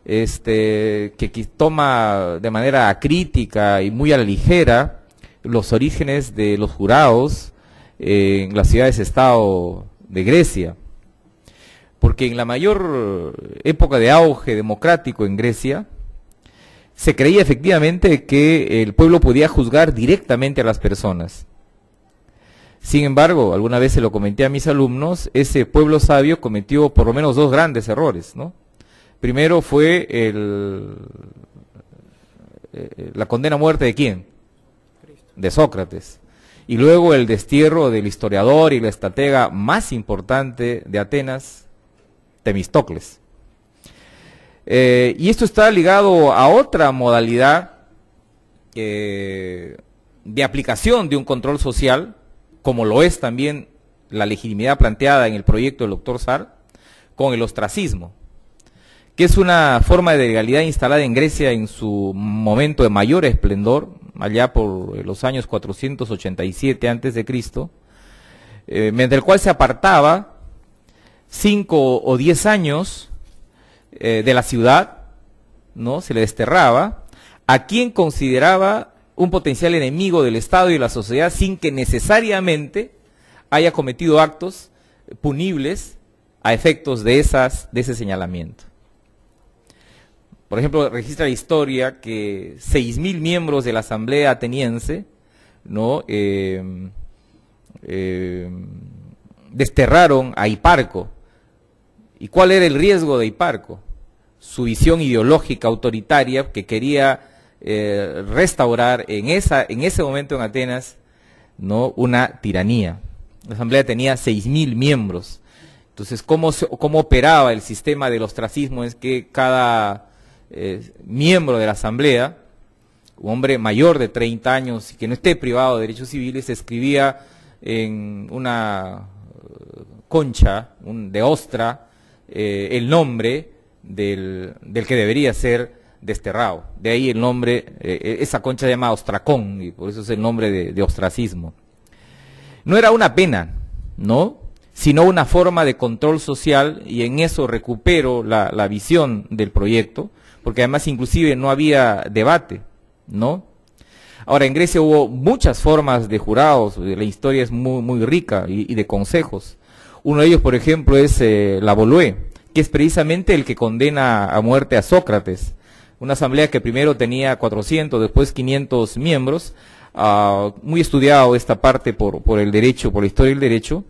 S3: que toma de manera crítica y muy a la ligera los orígenes de los jurados en las ciudades-estado de Grecia, porque en la mayor época de auge democrático en Grecia se creía efectivamente que el pueblo podía juzgar directamente a las personas. Sin embargo, alguna vez se lo comenté a mis alumnos, ese pueblo sabio cometió por lo menos dos grandes errores, ¿no? Primero fue la condena a muerte ¿de quién? De Sócrates. Y luego el destierro del historiador y la estratega más importante de Atenas, Temístocles. Y esto está ligado a otra modalidad de aplicación de un control social, como lo es también la legitimidad planteada en el proyecto del doctor Sar, con el ostracismo, que es una forma de legalidad instalada en Grecia en su momento de mayor esplendor, allá por los años 487 a.C., mediante el cual se apartaba 5 o 10 años de la ciudad, ¿no? Se le desterraba a quien consideraba un potencial enemigo del Estado y de la sociedad sin que necesariamente haya cometido actos punibles a efectos de ese señalamiento. Por ejemplo, registra la historia que 6.000 miembros de la Asamblea ateniense, ¿no? Desterraron a Hiparco. ¿Y cuál era el riesgo de Hiparco? Su visión ideológica autoritaria que quería restaurar en ese momento en Atenas, ¿no? Una tiranía. La Asamblea tenía 6.000 miembros Entonces, ¿cómo operaba el sistema del ostracismo? Es que cada miembro de la asamblea, un hombre mayor de 30 años y que no esté privado de derechos civiles, escribía en una concha de ostra el nombre del que debería ser desterrado. De ahí el nombre, esa concha se llama ostracón, y por eso es el nombre de ostracismo. No era una pena, ¿no?, sino una forma de control social, y en eso recupero la visión del proyecto, porque además inclusive no había debate, ¿no? Ahora, en Grecia hubo muchas formas de jurados, la historia es muy rica, y de consejos. Uno de ellos, por ejemplo, es la Volué, que es precisamente el que condena a muerte a Sócrates. Una asamblea que primero tenía 400, después 500 miembros, muy estudiado esta parte por el derecho, por la historia del derecho.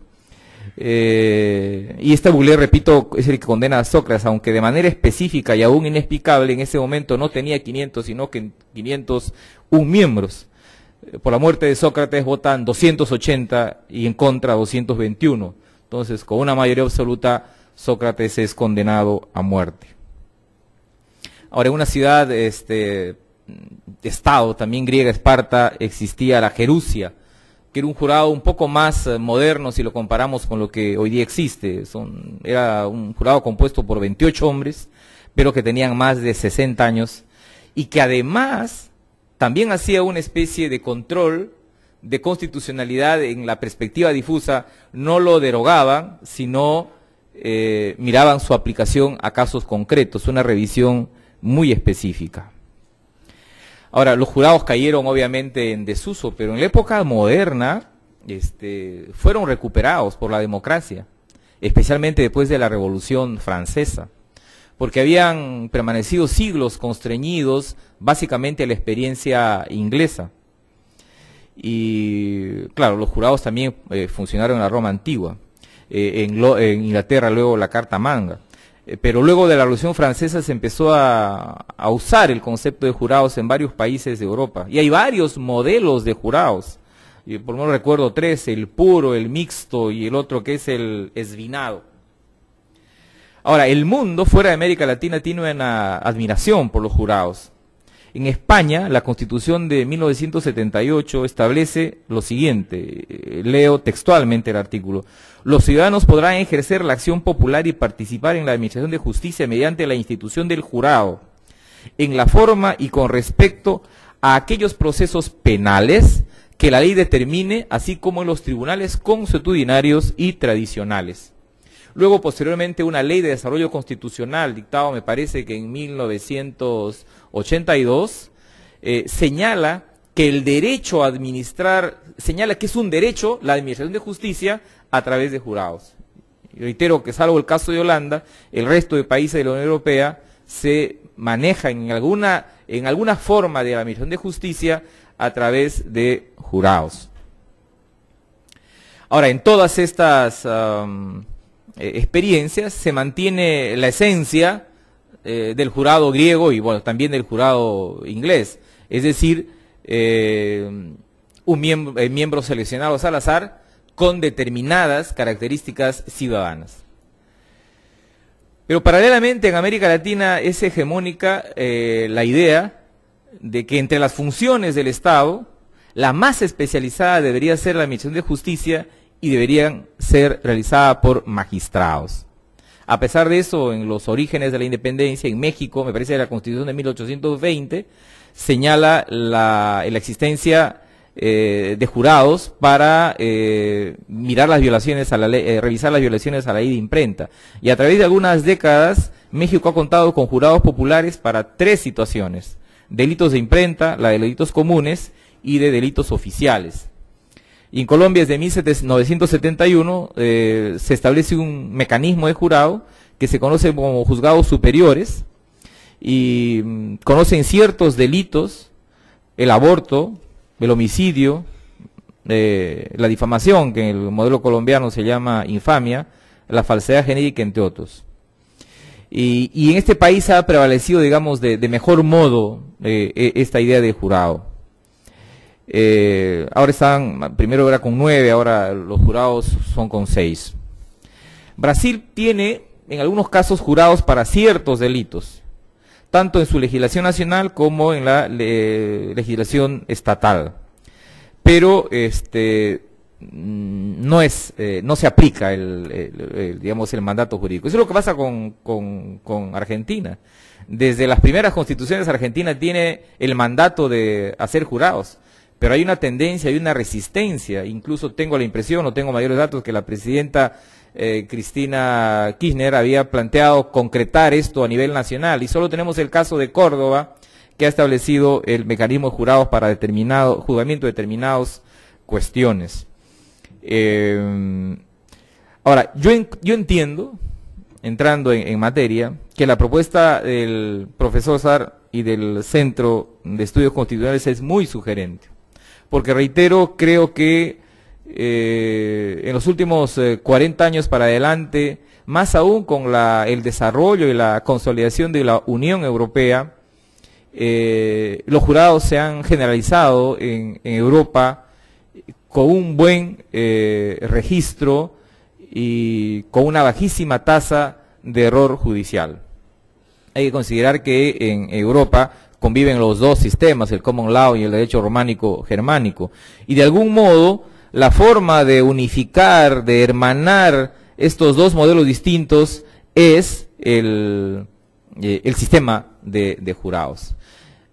S3: Y esta Volué, repito, es el que condena a Sócrates, aunque de manera específica y aún inexplicable en ese momento no tenía 500, sino que 501 miembros. Por la muerte de Sócrates votan 280 y en contra 221. Entonces, con una mayoría absoluta, Sócrates es condenado a muerte. Ahora, en una ciudad, estado también griega, Esparta, existía la Jerusia, que era un jurado un poco más moderno si lo comparamos con lo que hoy día existe. Era un jurado compuesto por 28 hombres, pero que tenían más de 60 años, y que además también hacía una especie de control de constitucionalidad en la perspectiva difusa. No lo derogaban, sino miraban su aplicación a casos concretos, una revisión muy específica. Ahora, los jurados cayeron obviamente en desuso, pero en la época moderna fueron recuperados por la democracia, especialmente después de la Revolución Francesa, porque habían permanecido siglos constreñidos básicamente a la experiencia inglesa. Y claro, los jurados también funcionaron en la Roma antigua, en Inglaterra luego la Carta Magna. Pero luego de la Revolución Francesa se empezó a usar el concepto de jurados en varios países de Europa. Y hay varios modelos de jurados. Y por lo menos recuerdo 3, el puro, el mixto y el otro que es el esvinado. Ahora, el mundo fuera de América Latina tiene una admiración por los jurados. En España, la Constitución de 1978 establece lo siguiente, leo textualmente el artículo: los ciudadanos podrán ejercer la acción popular y participar en la administración de justicia mediante la institución del jurado, en la forma y con respecto a aquellos procesos penales que la ley determine, así como en los tribunales consuetudinarios y tradicionales. Luego, posteriormente, una ley de desarrollo constitucional, dictado me parece que en 1982, señala que el derecho a administrar, señala que es un derecho la administración de justicia a través de jurados. Y reitero que salvo el caso de Holanda, el resto de países de la Unión Europea se maneja en alguna forma de la administración de justicia a través de jurados. Ahora, en todas estas experiencias se mantiene la esencia del jurado griego y bueno, también del jurado inglés, es decir, miembros seleccionados al azar con determinadas características ciudadanas. Pero paralelamente en América Latina es hegemónica la idea de que entre las funciones del Estado, la más especializada debería ser la administración de justicia y deberían ser realizadas por magistrados. A pesar de eso, en los orígenes de la independencia, en México, me parece que la Constitución de 1820 señala la existencia de jurados para mirar las violaciones a la ley, revisar las violaciones a la ley de imprenta. Y a través de algunas décadas, México ha contado con jurados populares para 3 situaciones: delitos de imprenta, la de delitos comunes y de delitos oficiales. Y en Colombia, desde 1971, se establece un mecanismo de jurado que se conoce como juzgados superiores y conocen ciertos delitos: el aborto, el homicidio, la difamación, que en el modelo colombiano se llama infamia, la falsedad genérica, entre otros. Y en este país ha prevalecido, digamos, de mejor modo esta idea de jurado. Ahora primero era con 9, ahora los jurados son con 6. Brasil tiene, en algunos casos, jurados para ciertos delitos, tanto en su legislación nacional como en la legislación estatal. Pero no se aplica digamos, el mandato jurídico. Eso es lo que pasa con Argentina. Desde las primeras constituciones, Argentina tiene el mandato de hacer jurados, pero hay una tendencia, hay una resistencia. Incluso tengo la impresión, no tengo mayores datos, que la presidenta Cristina Kirchner había planteado concretar esto a nivel nacional, y solo tenemos el caso de Córdoba, que ha establecido el mecanismo de jurados para juzgamiento de determinadas cuestiones. Ahora, yo entiendo, entrando en materia, que la propuesta del profesor Sar y del Centro de Estudios Constitucionales es muy sugerente, porque reitero, creo que en los últimos 40 años para adelante, más aún con el desarrollo y la consolidación de la Unión Europea, los jurados se han generalizado en Europa con un buen registro y con una bajísima tasa de error judicial. Hay que considerar que en Europa conviven los dos sistemas, el common law y el derecho románico germánico, y de algún modo la forma de unificar, de hermanar estos dos modelos distintos es el sistema de jurados.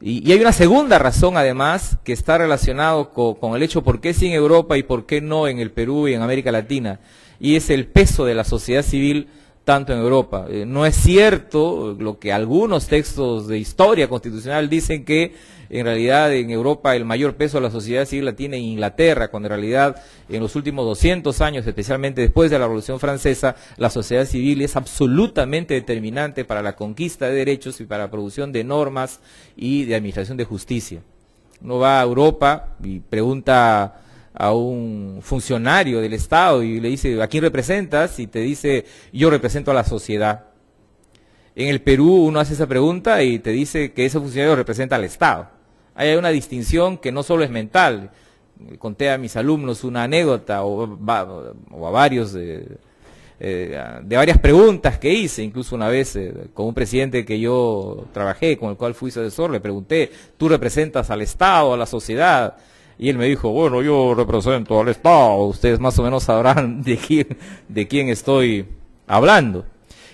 S3: Y hay una segunda razón, además, que está relacionado con el hecho por qué sí en Europa y por qué no en el Perú y en América Latina, y es el peso de la sociedad civil tanto en Europa. No es cierto lo que algunos textos de historia constitucional dicen, que en realidad en Europa el mayor peso de la sociedad civil la tiene Inglaterra, cuando en realidad en los últimos 200 años, especialmente después de la Revolución Francesa, la sociedad civil es absolutamente determinante para la conquista de derechos y para la producción de normas y de administración de justicia. Uno va a Europa y pregunta a un funcionario del Estado y le dice, ¿a quién representas? Y te dice, yo represento a la sociedad. En el Perú uno hace esa pregunta y te dice que ese funcionario representa al Estado. Hay una distinción que no solo es mental. Conté a mis alumnos una anécdota o a varios de varias preguntas que hice, incluso una vez con un presidente que yo trabajé, con el cual fui su asesor, le pregunté, ¿tú representas al Estado, a la sociedad? Y él me dijo, bueno, yo represento al Estado, ustedes más o menos sabrán de quién estoy hablando.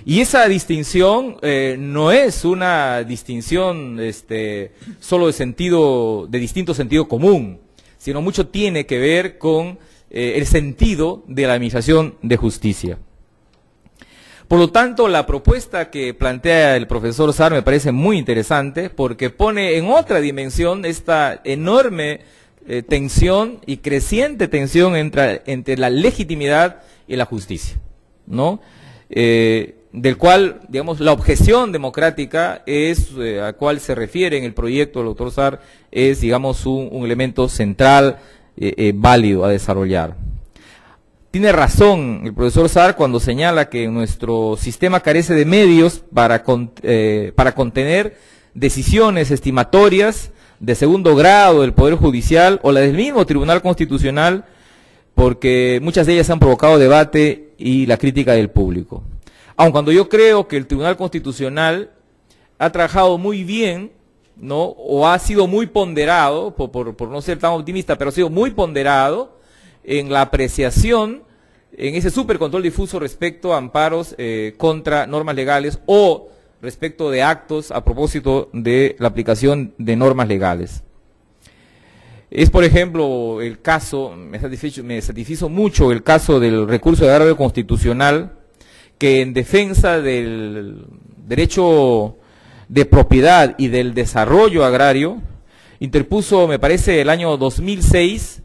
S3: Y esa distinción no es una distinción solo de distinto sentido común, sino mucho tiene que ver con el sentido de la administración de justicia. Por lo tanto, la propuesta que plantea el profesor Sar me parece muy interesante, porque pone en otra dimensión esta enorme tensión y creciente tensión entre la legitimidad y la justicia, ¿no? Del cual, digamos, la objeción democrática es, a cual se refiere en el proyecto del doctor Sar, es, digamos, un elemento central, válido a desarrollar. Tiene razón el profesor Sar cuando señala que nuestro sistema carece de medios para contener decisiones estimatorias de segundo grado del Poder Judicial o la del mismo Tribunal Constitucional, porque muchas de ellas han provocado debate y la crítica del público. Aun cuando yo creo que el Tribunal Constitucional ha trabajado muy bien, ¿no? O ha sido muy ponderado, por no ser tan optimista, pero ha sido muy ponderado en la apreciación, en ese supercontrol difuso respecto a amparos contra normas legales o respecto de actos a propósito de la aplicación de normas legales. Es, por ejemplo, el caso, me satisfizo mucho el caso del recurso de agravio constitucional, que en defensa del derecho de propiedad y del desarrollo agrario, interpuso, me parece, el año 2006,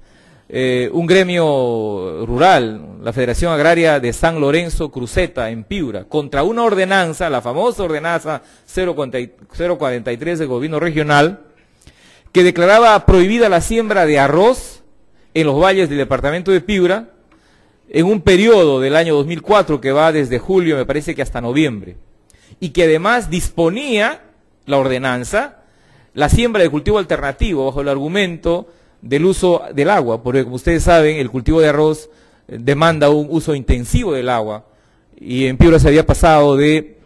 S3: un gremio rural, la Federación Agraria de San Lorenzo Cruzeta, en Piura, contra una ordenanza, la famosa ordenanza 043 del gobierno regional, que declaraba prohibida la siembra de arroz en los valles del departamento de Piura, en un periodo del año 2004 que va desde julio, me parece que hasta noviembre, y que además disponía la ordenanza la siembra de cultivo alternativo bajo el argumento del uso del agua, porque como ustedes saben, el cultivo de arroz demanda un uso intensivo del agua, y en Piura se había pasado de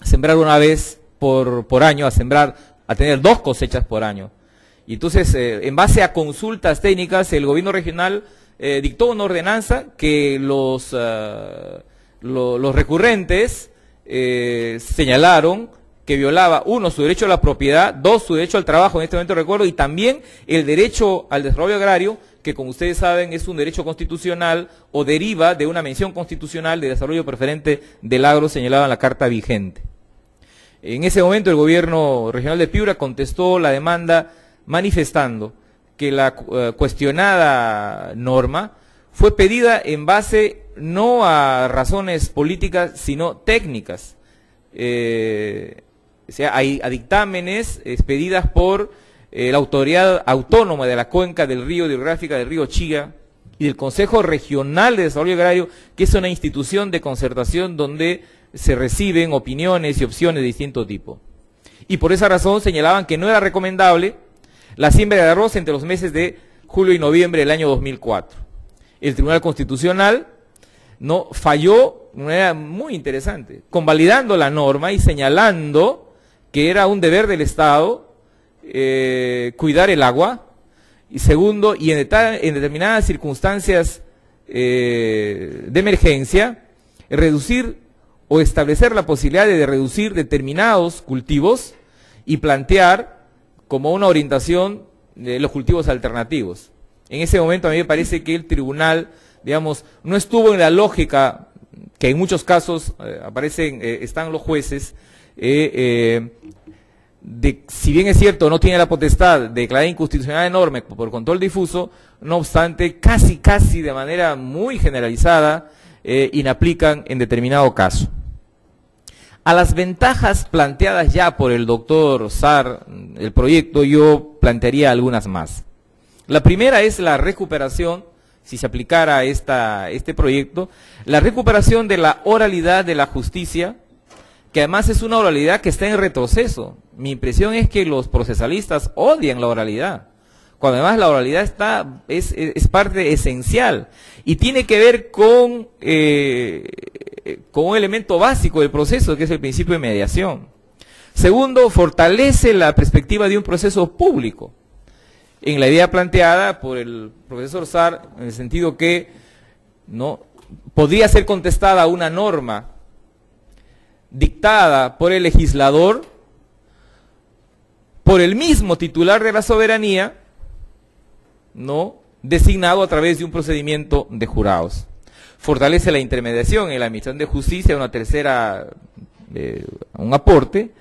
S3: sembrar una vez por año a tener 2 cosechas por año. Y entonces, en base a consultas técnicas, el gobierno regional dictó una ordenanza que los recurrentes señalaron que violaba, 1, su derecho a la propiedad, 2, su derecho al trabajo, en este momento recuerdo, y también el derecho al desarrollo agrario, que como ustedes saben es un derecho constitucional o deriva de una mención constitucional de desarrollo preferente del agro señalada en la carta vigente. En ese momento el gobierno regional de Piura contestó la demanda manifestando que la cuestionada norma fue pedida en base no a razones políticas, sino técnicas. O sea, hay dictámenes expedidas por la Autoridad Autónoma de la Cuenca del Río Hidrográfica del Río Chilla y del Consejo Regional de Desarrollo Agrario, que es una institución de concertación donde se reciben opiniones y opciones de distinto tipo. Y por esa razón señalaban que no era recomendable la siembra de arroz entre los meses de julio y noviembre del año 2004. El Tribunal Constitucional no falló de manera muy interesante, convalidando la norma y señalando que era un deber del Estado cuidar el agua, y segundo, y en determinadas circunstancias de emergencia, reducir o establecer la posibilidad de reducir determinados cultivos y plantear como una orientación de los cultivos alternativos. En ese momento a mí me parece que el tribunal, digamos, no estuvo en la lógica que en muchos casos están los jueces, si bien es cierto, no tiene la potestad de declarar inconstitucional la norma por control difuso, no obstante, casi de manera muy generalizada, inaplican en determinado caso. A las ventajas planteadas ya por el doctor Sar, el proyecto, yo plantearía algunas más. La primera es la recuperación, si se aplicara este proyecto, la recuperación de la oralidad de la justicia, que además es una oralidad que está en retroceso. Mi impresión es que los procesalistas odian la oralidad, cuando además la oralidad es parte esencial y tiene que ver con un elemento básico del proceso, que es el principio de mediación. Segundo, fortalece la perspectiva de un proceso público, en la idea planteada por el profesor Sar, en el sentido que no podría ser contestada una norma dictada por el legislador, por el mismo titular de la soberanía, no designado a través de un procedimiento de jurados. Fortalece la intermediación en la administración de justicia, una tercera, un aporte.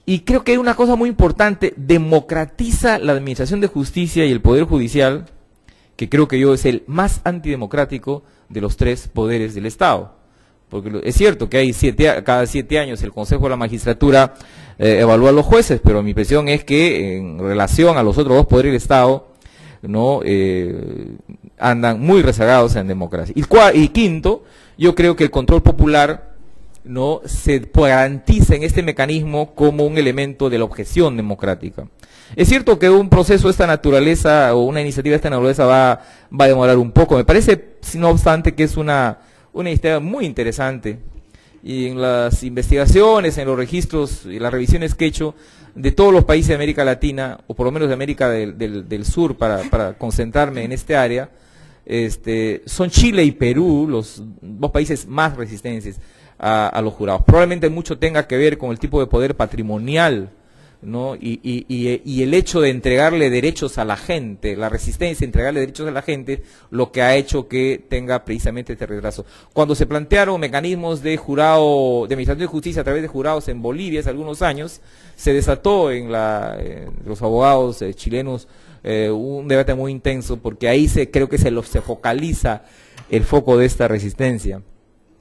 S3: Y creo que hay una cosa muy importante, democratiza la administración de justicia y el poder judicial, que creo que es el más antidemocrático de los 3 poderes del Estado. Porque es cierto que hay cada 7 años el Consejo de la Magistratura evalúa a los jueces, pero mi impresión es que en relación a los otros 2 poderes del Estado, no andan muy rezagados en democracia. Y quinto, yo creo que el control popular no se garantiza en este mecanismo como un elemento de la objeción democrática. Es cierto que un proceso de esta naturaleza o una iniciativa de esta naturaleza va a demorar un poco. Me parece, no obstante, que es una iniciativa muy interesante, y en las investigaciones, en los registros y las revisiones que he hecho de todos los países de América Latina, o por lo menos de América del Sur, para concentrarme en este área, son Chile y Perú los 2 países más resistentes a los jurados. Probablemente mucho tenga que ver con el tipo de poder patrimonial, ¿no? Y el hecho de entregarle derechos a la gente, la resistencia a entregarle derechos a la gente, lo que ha hecho que tenga precisamente este retraso. Cuando se plantearon mecanismos de jurado, de administración de justicia a través de jurados en Bolivia hace algunos años, se desató en los abogados chilenos un debate muy intenso, porque ahí creo que se focaliza el foco de esta resistencia.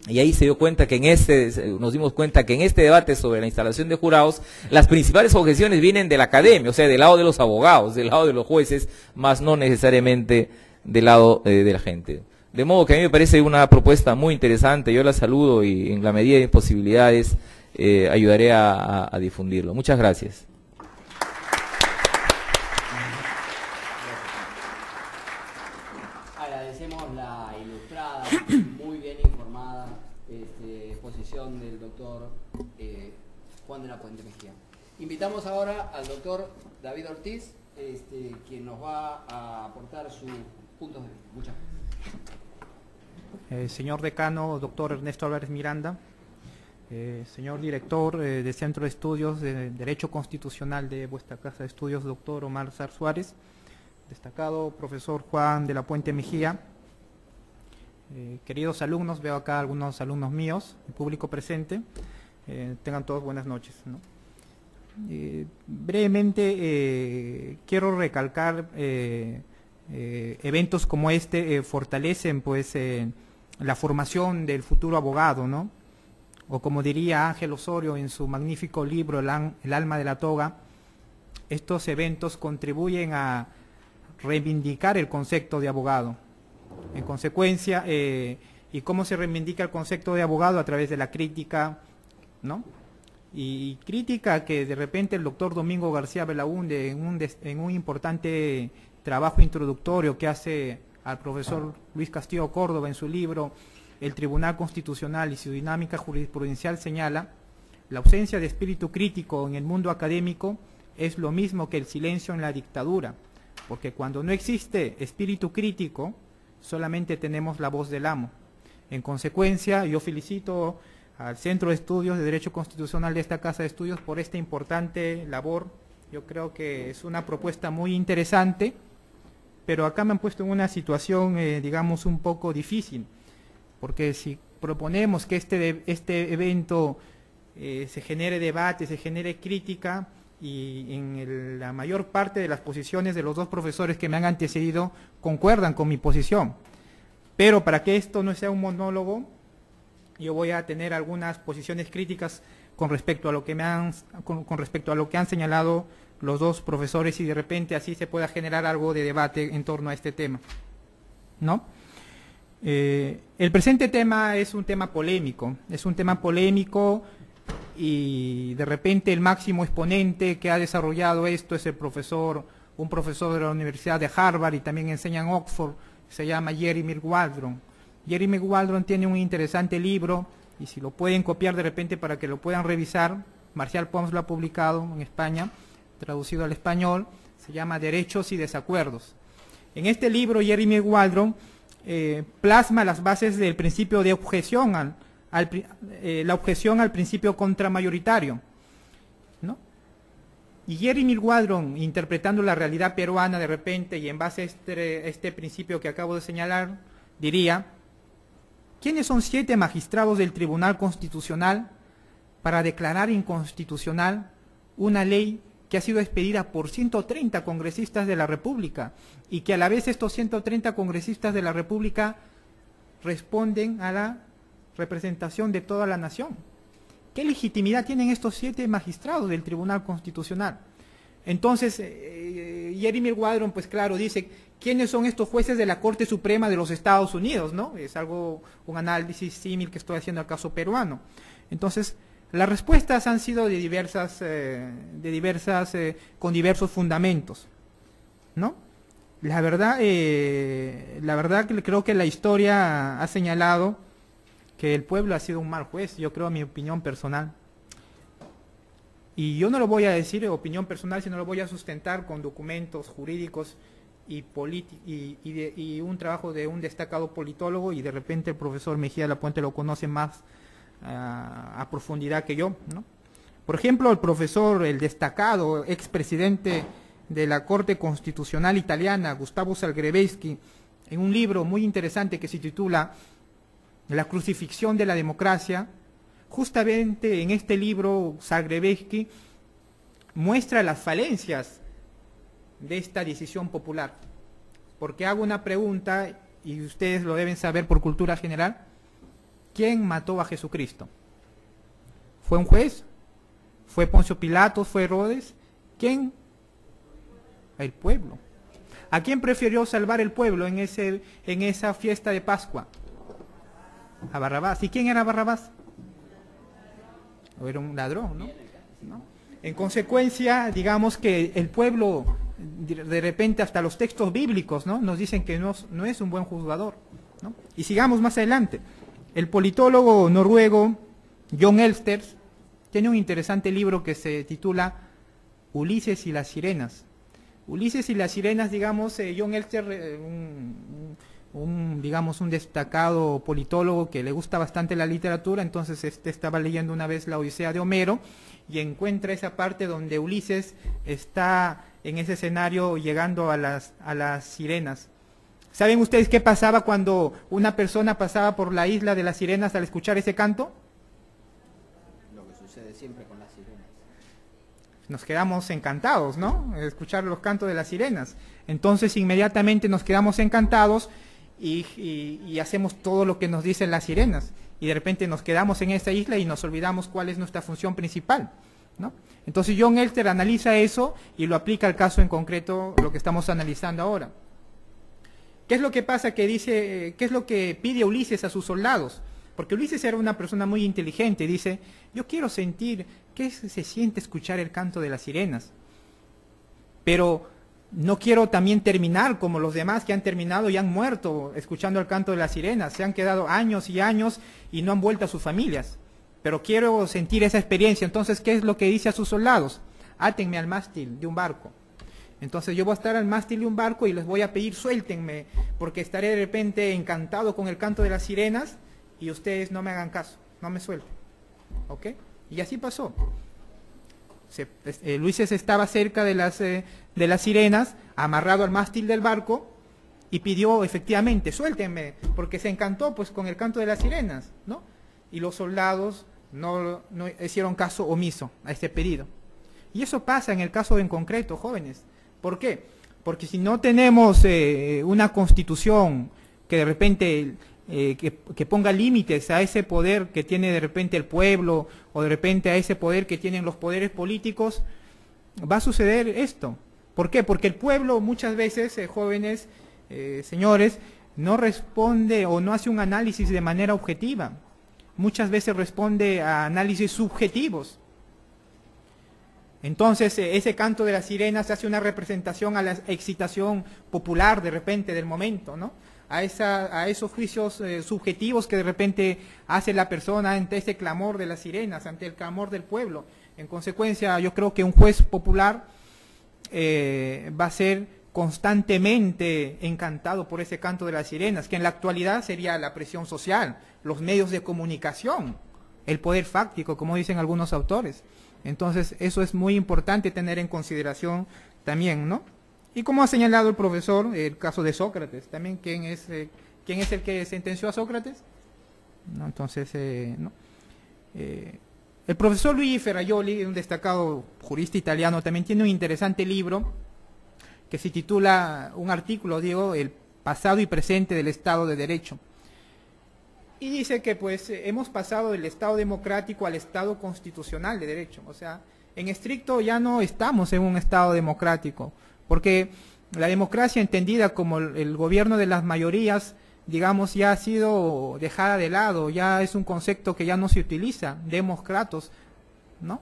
S3: Y ahí nos dimos cuenta que en este debate sobre la instalación de jurados, las principales objeciones vienen de la academia, o sea, del lado de los abogados, del lado de los jueces, más no necesariamente del lado de la gente. De modo que a mí me parece una propuesta muy interesante, yo la saludo y en la medida de mis posibilidades ayudaré a difundirlo. Muchas gracias.
S2: Agradecemos la ilustrada, muy bien informada Juan de la Puente Mejía. Invitamos ahora al doctor David Ortiz, quien nos va a aportar sus puntos de vista. Muchas gracias.
S4: Señor decano, doctor Ernesto Álvarez Miranda, señor director del Centro de Estudios de Derecho Constitucional de vuestra Casa de Estudios, doctor Omar Sar Suárez, destacado profesor Juan de la Puente Mejía, queridos alumnos, veo acá algunos alumnos míos, el público presente, tengan todos buenas noches, ¿no? Brevemente quiero recalcar eventos como este fortalecen pues la formación del futuro abogado, ¿no? O como diría Ángel Osorio en su magnífico libro El alma de la toga, estos eventos contribuyen a reivindicar el concepto de abogado. En consecuencia, ¿y cómo se reivindica el concepto de abogado? A través de la crítica, ¿no? Y crítica que de repente el doctor Domingo García Belaúnde en un importante trabajo introductorio que hace al profesor Luis Castillo Córdoba en su libro El Tribunal Constitucional y su dinámica jurisprudencial señala: la ausencia de espíritu crítico en el mundo académico es lo mismo que el silencio en la dictadura, porque cuando no existe espíritu crítico solamente tenemos la voz del amo. En consecuencia, yo felicito al Centro de Estudios de Derecho Constitucional de esta Casa de Estudios por esta importante labor. Yo creo que es una propuesta muy interesante, pero acá me han puesto en una situación, digamos, un poco difícil, porque si proponemos que este evento se genere debate, se genere crítica, y en la mayor parte de las posiciones de los dos profesores que me han antecedido concuerdan con mi posición, pero para que esto no sea un monólogo, yo voy a tener algunas posiciones críticas con respecto a lo que con respecto a lo que han señalado los dos profesores, y de repente así se pueda generar algo de debate en torno a este tema, ¿no? El presente tema es un tema polémico, y de repente el máximo exponente que ha desarrollado esto es un profesor de la Universidad de Harvard y también enseña en Oxford, se llama Jeremy Waldron. Jeremy Waldron tiene un interesante libro, y si lo pueden copiar de repente para que lo puedan revisar, Marcial Pons lo ha publicado en España, traducido al español, se llama Derechos y Desacuerdos. En este libro Jeremy Waldron plasma las bases del principio de objeción, la objeción al principio contramayoritario, ¿no? Y Jeremy Waldron, interpretando la realidad peruana de repente y en base a este principio que acabo de señalar, diría: ¿quiénes son 7 magistrados del Tribunal Constitucional para declarar inconstitucional una ley que ha sido expedida por 130 congresistas de la República, y que a la vez estos 130 congresistas de la República responden a la representación de toda la nación? ¿Qué legitimidad tienen estos 7 magistrados del Tribunal Constitucional? Entonces, Jeremy Waldron, pues claro, dice: ¿quiénes son estos jueces de la Corte Suprema de los Estados Unidos? ¿No? Es un análisis símil que estoy haciendo al caso peruano. Entonces, las respuestas han sido con diversos fundamentos, ¿no? La verdad que creo que la historia ha señalado que el pueblo ha sido un mal juez, yo creo, en mi opinión personal. Y yo no lo voy a decir opinión personal, sino lo voy a sustentar con documentos jurídicos y un trabajo de un destacado politólogo, y de repente el profesor Mejía Lapuente lo conoce más a profundidad que yo, ¿no? Por ejemplo, el destacado expresidente de la Corte Constitucional italiana, Gustavo Zagrebelsky, en un libro muy interesante que se titula La crucifixión de la democracia, justamente en este libro Zagrebelsky muestra las falencias de esta decisión popular. Porque hago una pregunta, y ustedes lo deben saber por cultura general: ¿quién mató a Jesucristo? ¿Fue un juez? ¿Fue Poncio Pilatos? ¿Fue Herodes? ¿Quién? El pueblo. ¿A quién prefirió salvar el pueblo en esa fiesta de Pascua? A Barrabás. ¿Y quién era Barrabás? O era un ladrón, ¿no? En consecuencia, digamos que el pueblo, de repente hasta los textos bíblicos, ¿no?, nos dicen que no es un buen juzgador, ¿no? Y sigamos más adelante. El politólogo noruego Jon Elsters, tiene un interesante libro que se titula Ulises y las sirenas. Ulises y las sirenas, digamos, John Elster, digamos, un destacado politólogo que le gusta bastante la literatura, entonces estaba leyendo una vez la Odisea de Homero y encuentra esa parte donde Ulises está en ese escenario llegando a las sirenas. ¿Saben ustedes qué pasaba cuando una persona pasaba por la isla de las sirenas al escuchar ese canto?
S2: Lo que sucede siempre con las sirenas.
S4: Nos quedamos encantados, ¿no? Escuchar los cantos de las sirenas. Entonces inmediatamente nos quedamos encantados y hacemos todo lo que nos dicen las sirenas. Y de repente nos quedamos en esa isla y nos olvidamos cuál es nuestra función principal, ¿no? Entonces John Elster analiza eso y lo aplica al caso en concreto, lo que estamos analizando ahora. ¿Qué es lo que pasa? Que dice, ¿qué es lo que pide Ulises a sus soldados? Porque Ulises era una persona muy inteligente, dice, yo quiero sentir qué se siente escuchar el canto de las sirenas, pero no quiero también terminar como los demás que han terminado y han muerto escuchando el canto de las sirenas, se han quedado años y años y no han vuelto a sus familias, pero quiero sentir esa experiencia. Entonces, ¿qué es lo que dice a sus soldados? Átenme al mástil de un barco. Entonces yo voy a estar al mástil de un barco y les voy a pedir suéltenme, porque estaré de repente encantado con el canto de las sirenas y ustedes no me hagan caso, no me suelten. ¿Ok? Y así pasó. Ulises estaba cerca de las sirenas, amarrado al mástil del barco, y pidió efectivamente, suéltenme, porque se encantó pues con el canto de las sirenas, ¿no? Y los soldados no hicieron caso omiso a este pedido. Y eso pasa en el caso en concreto, jóvenes. ¿Por qué? Porque si no tenemos una constitución que de repente que ponga límites a ese poder que tiene de repente el pueblo, o de repente a ese poder que tienen los poderes políticos, va a suceder esto. ¿Por qué? Porque el pueblo muchas veces, jóvenes, señores, no responde o no hace un análisis de manera objetiva. Muchas veces responde a análisis subjetivos. Entonces, ese canto de las sirenas hace una representación a la excitación popular de repente del momento, ¿no? A esos juicios subjetivos que de repente hace la persona ante ese clamor de las sirenas, ante el clamor del pueblo. En consecuencia, yo creo que un juez popular va a ser constantemente encantado por ese canto de las sirenas, que en la actualidad sería la presión social, los medios de comunicación, el poder fáctico, como dicen algunos autores. Entonces, eso es muy importante tener en consideración también, ¿no? Y como ha señalado el profesor, el caso de Sócrates, también, ¿quién es el que sentenció a Sócrates? ¿No? Entonces, ¿no? El profesor Luigi Ferrajoli, un destacado jurista italiano, también tiene un interesante libro que se titula, un artículo, digo, El pasado y presente del Estado de Derecho. Y dice que pues hemos pasado del Estado democrático al Estado constitucional de derecho. O sea, en estricto ya no estamos en un Estado democrático, porque la democracia entendida como el gobierno de las mayorías, digamos, ya ha sido dejada de lado, ya es un concepto que ya no se utiliza, demócratos, ¿no?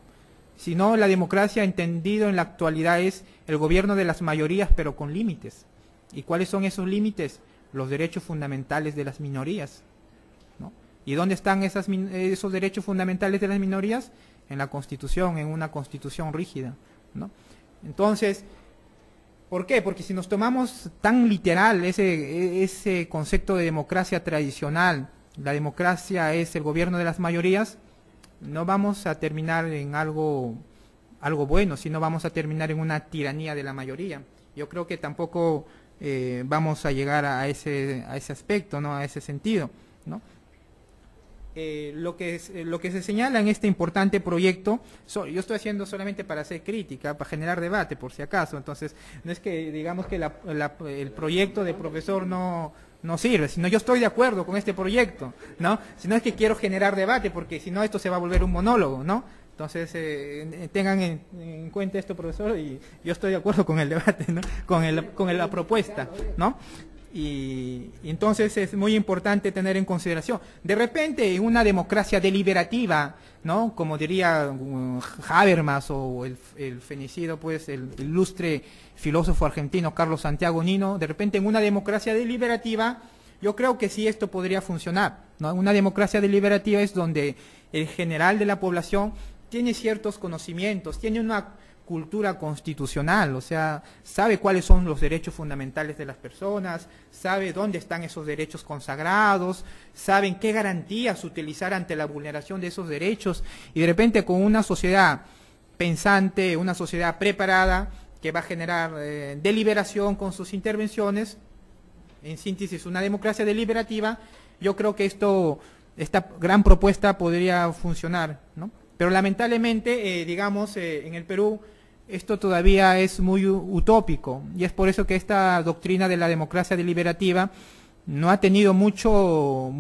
S4: Sino la democracia entendido en la actualidad es el gobierno de las mayorías, pero con límites. ¿Y cuáles son esos límites? Los derechos fundamentales de las minorías, ¿no? ¿Y dónde están esos derechos fundamentales de las minorías? En la Constitución, en una Constitución rígida, ¿no? Entonces, ¿por qué? Porque si nos tomamos tan literal ese concepto de democracia tradicional, la democracia es el gobierno de las mayorías, no vamos a terminar en algo bueno, sino vamos a terminar en una tiranía de la mayoría. Yo creo que tampoco vamos a llegar a ese aspecto, ¿no? A ese sentido, ¿no? Lo que se señala en este importante proyecto, yo estoy haciendo solamente para hacer crítica, para generar debate, por si acaso. Entonces, no es que digamos que el proyecto del profesor no sirve, sino yo estoy de acuerdo con este proyecto, ¿no? Si no es que quiero generar debate, porque si no esto se va a volver un monólogo, ¿no? Entonces, tengan en cuenta esto, profesor, y yo estoy de acuerdo con el debate, ¿no? Con la propuesta, ¿no? Y entonces es muy importante tener en consideración. De repente, en una democracia deliberativa, ¿no? Como diría Habermas o el fenecido, pues, el ilustre filósofo argentino Carlos Santiago Nino, de repente en una democracia deliberativa, yo creo que sí esto podría funcionar, ¿no? Una democracia deliberativa es donde el general de la población tiene ciertos conocimientos, tiene una cultura constitucional, o sea, sabe cuáles son los derechos fundamentales de las personas, sabe dónde están esos derechos consagrados, saben qué garantías utilizar ante la vulneración de esos derechos, y de repente con una sociedad pensante, una sociedad preparada, que va a generar deliberación con sus intervenciones, en síntesis una democracia deliberativa, yo creo que esta gran propuesta podría funcionar, ¿no? Pero lamentablemente, digamos, en el Perú esto todavía es muy utópico, y es por eso que esta doctrina de la democracia deliberativa no ha tenido mucho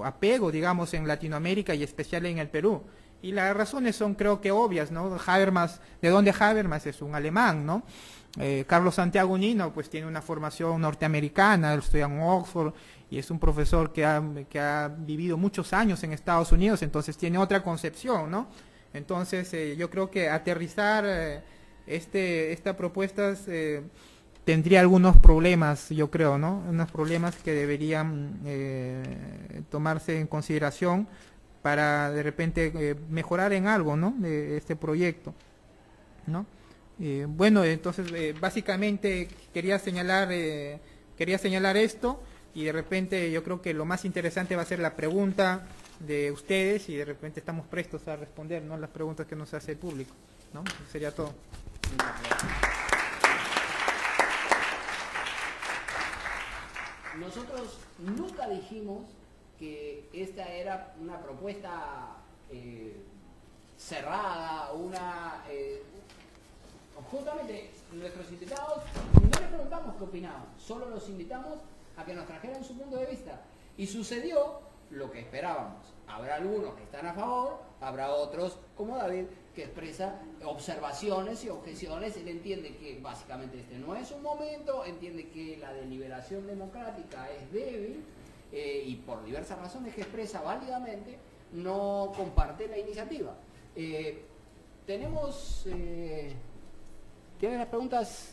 S4: apego, digamos, en Latinoamérica y especial en el Perú. Y las razones son, creo que obvias, ¿no? Habermas, ¿de dónde Habermas? Es un alemán, ¿no? Carlos Santiago Nino, pues tiene una formación norteamericana, él estudia en Oxford y es un profesor que ha vivido muchos años en Estados Unidos, entonces tiene otra concepción, ¿no? Entonces yo creo que aterrizar esta propuesta tendría algunos problemas, yo creo, ¿no? Unos problemas que deberían tomarse en consideración para de repente mejorar en algo, ¿no? De este proyecto, ¿no? Bueno, entonces básicamente quería señalar esto, y de repente yo creo que lo más interesante va a ser la pregunta de ustedes, y de repente estamos prestos a responder, ¿no?, las preguntas que nos hace el público, ¿no? Eso sería todo.
S2: Nosotros nunca dijimos que esta era una propuesta cerrada, justamente nuestros invitados no les preguntamos qué opinaban, solo los invitamos a que nos trajeran su punto de vista, y sucedió lo que esperábamos. Habrá algunos que están a favor, habrá otros, como David, que expresa observaciones y objeciones. Él entiende que básicamente este no es un momento, entiende que la deliberación democrática es débil, y por diversas razones que expresa válidamente, no comparte la iniciativa. ¿Tienen las preguntas?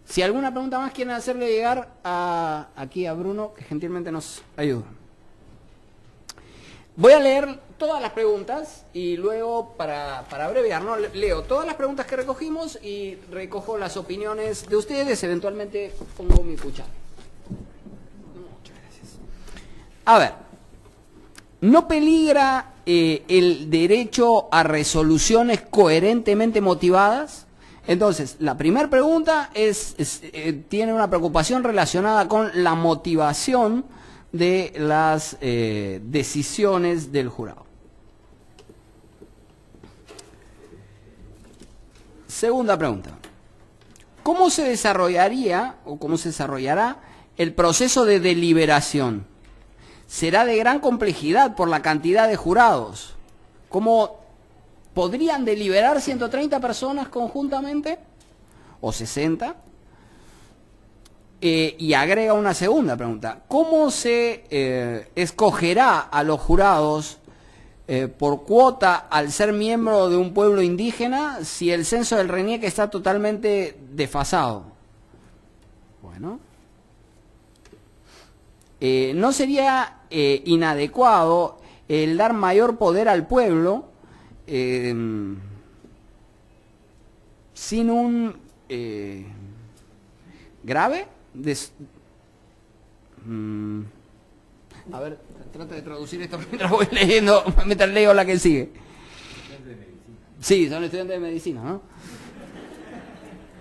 S2: Si alguna pregunta más quieren hacerle llegar aquí a Bruno, que gentilmente nos ayuda. Voy a leer todas las preguntas y luego, para abreviar, ¿no?, leo todas las preguntas que recogimos y recojo las opiniones de ustedes. Eventualmente pongo mi cuchara. Muchas gracias. A ver, ¿no peligra el derecho a resoluciones coherentemente motivadas? Entonces, la primera pregunta tiene una preocupación relacionada con la motivación de las decisiones del jurado. Segunda pregunta. ¿Cómo se desarrollaría o cómo se desarrollará el proceso de deliberación? ¿Será de gran complejidad por la cantidad de jurados? ¿Cómo podrían deliberar 130 personas conjuntamente? ¿O 60? Y agrega una segunda pregunta. ¿Cómo se escogerá a los jurados por cuota al ser miembro de un pueblo indígena si el censo del RENIEC está totalmente desfasado? Bueno. ¿No sería inadecuado el dar mayor poder al pueblo sin un grave? A ver, trata de traducir esto mientras voy leyendo, mientras leo la que sigue. Sí, son estudiantes de medicina, ¿no?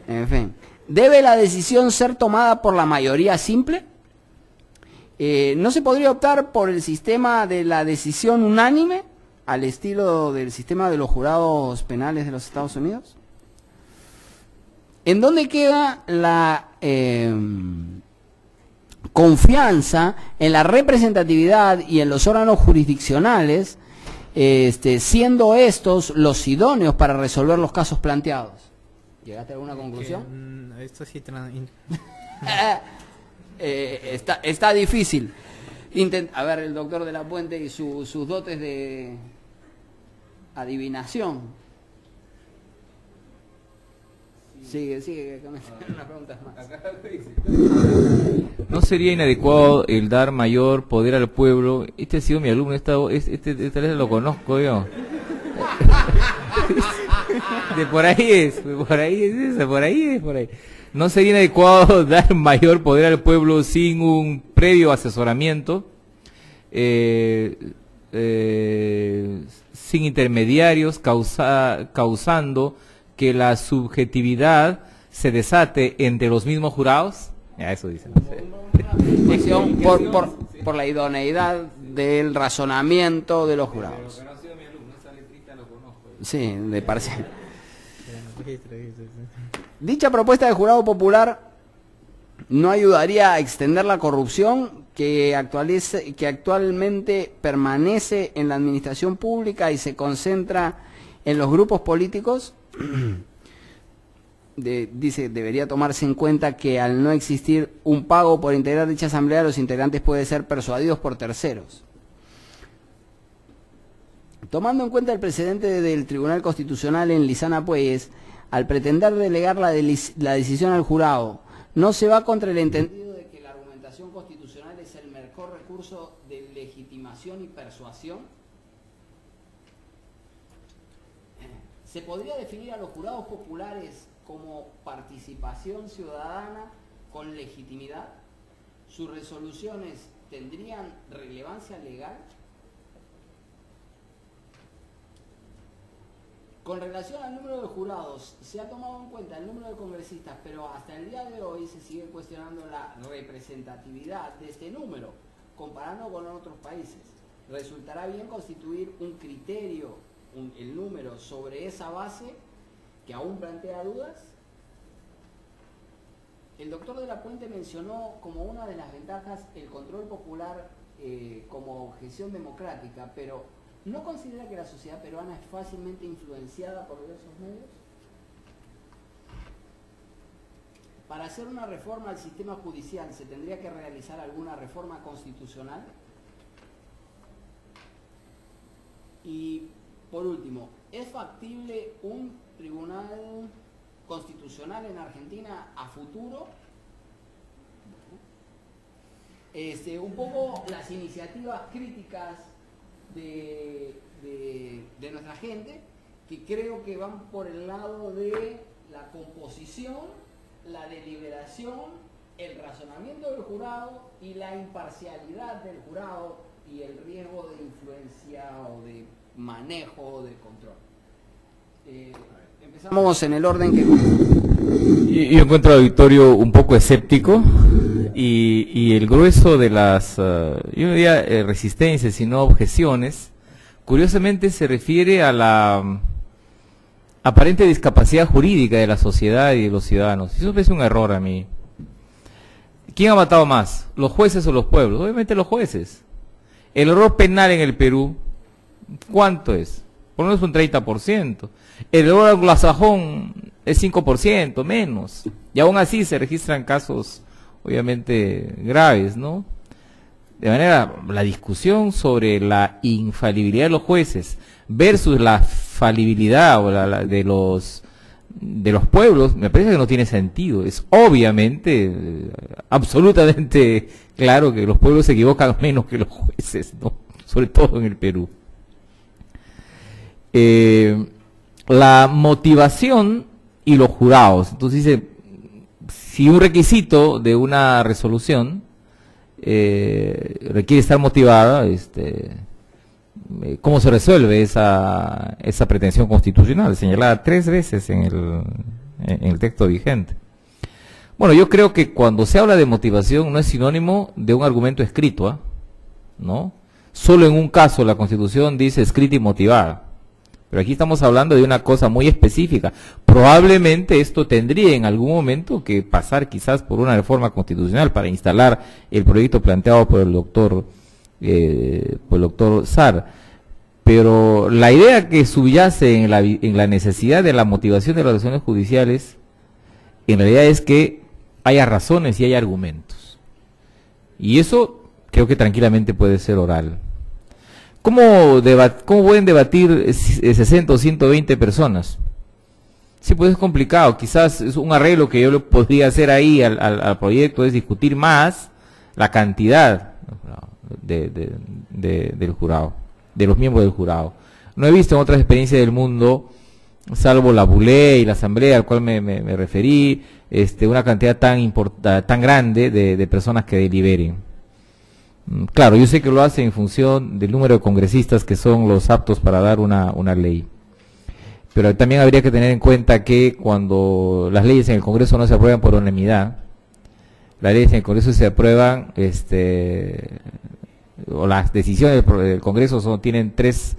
S2: En fin. ¿Debe la decisión ser tomada por la mayoría simple? ¿No se podría optar por el sistema de la decisión unánime, al estilo del sistema de los jurados penales de los Estados Unidos? ¿En dónde queda la confianza en la representatividad y en los órganos jurisdiccionales, siendo estos los idóneos para resolver los casos planteados? ¿Llegaste a alguna conclusión?
S4: Esto sí
S2: está difícil. A ver, el doctor de la Puente y sus dotes de adivinación. Sigue con una pregunta más.
S3: ¿No sería inadecuado el dar mayor poder al pueblo? Este ha sido mi alumno, este lo conozco yo. De por ahí es esa, por ahí. No sería inadecuado dar mayor poder al pueblo sin un previo asesoramiento, sin intermediarios, causando que la subjetividad se desate entre los mismos jurados. Ya, eso dicen.
S2: Por la idoneidad del razonamiento de los jurados. Sí, me parece. Dicha propuesta de jurado popular no ayudaría a extender la corrupción que actualmente permanece en la administración pública y se concentra en los grupos políticos. Dice, debería tomarse en cuenta que al no existir un pago por integrar dicha asamblea, los integrantes pueden ser persuadidos por terceros. Tomando en cuenta el precedente del Tribunal Constitucional en Lizana Puelles, al pretender delegar la decisión al jurado, ¿no se va contra el entendido de que la argumentación constitucional es el mejor recurso de legitimación y persuasión? ¿Se podría definir a los jurados populares como participación ciudadana con legitimidad? ¿Sus resoluciones tendrían relevancia legal? Con relación al número de jurados, se ha tomado en cuenta el número de congresistas, pero hasta el día de hoy se sigue cuestionando la representatividad de este número, comparando con otros países. ¿Resultará bien constituir un criterio, el número, sobre esa base que aún plantea dudas? El doctor de la Puente mencionó como una de las ventajas el control popular como objeción democrática, pero ¿no considera que la sociedad peruana es fácilmente influenciada por diversos medios? Para hacer una reforma al sistema judicial, ¿se tendría que realizar alguna reforma constitucional? Y, por último, ¿es factible un tribunal constitucional en Argentina a futuro? Un poco las iniciativas críticas de nuestra gente, que creo que van por el lado de la composición, la deliberación, el razonamiento del jurado y la imparcialidad del jurado y el riesgo de influencia o de manejo o de control. Empezamos en el orden que...
S3: Yo encuentro al auditorio un poco escéptico y el grueso de las, yo no diría resistencias, sino objeciones, curiosamente se refiere a la aparente discapacidad jurídica de la sociedad y de los ciudadanos. Eso me parece un error a mí. ¿Quién ha matado más? ¿Los jueces o los pueblos? Obviamente los jueces. El error penal en el Perú, ¿cuánto es? Por lo menos un 30%. El error anglosajón es 5%, menos. Y aún así se registran casos, obviamente, graves, ¿no? De manera, la discusión sobre la infalibilidad de los jueces versus la falibilidad o de los pueblos, me parece que no tiene sentido. Es obviamente, absolutamente claro que los pueblos se equivocan menos que los jueces, ¿no? Sobre todo en el Perú. La motivación y los jurados. Entonces dice, si un requisito de una resolución requiere estar motivada, ¿cómo se resuelve esa pretensión constitucional? Señalada 3 veces en el texto vigente. Bueno, yo creo que cuando se habla de motivación no es sinónimo de un argumento escrito, ¿no? Solo en un caso la Constitución dice escrita y motivada. Pero aquí estamos hablando de una cosa muy específica. Probablemente esto tendría en algún momento que pasar quizás por una reforma constitucional para instalar el proyecto planteado por el doctor Sar. Pero la idea que subyace en la necesidad de la motivación de las acciones judiciales, en realidad es que haya razones y haya argumentos. Y eso creo que tranquilamente puede ser oral. ¿Cómo pueden debatir 60 o 120 personas? Sí, pues es complicado. Quizás es un arreglo que yo podría hacer ahí al proyecto, es discutir más la cantidad del jurado, de los miembros del jurado. No he visto en otras experiencias del mundo salvo la bulé y la asamblea al cual me referí, una cantidad tan grande de personas que deliberen. Claro, yo sé que lo hacen en función del número de congresistas que son los aptos para dar una ley. Pero también habría que tener en cuenta que cuando las leyes en el Congreso no se aprueban por unanimidad, las leyes en el Congreso se aprueban, o las decisiones del Congreso tienen tres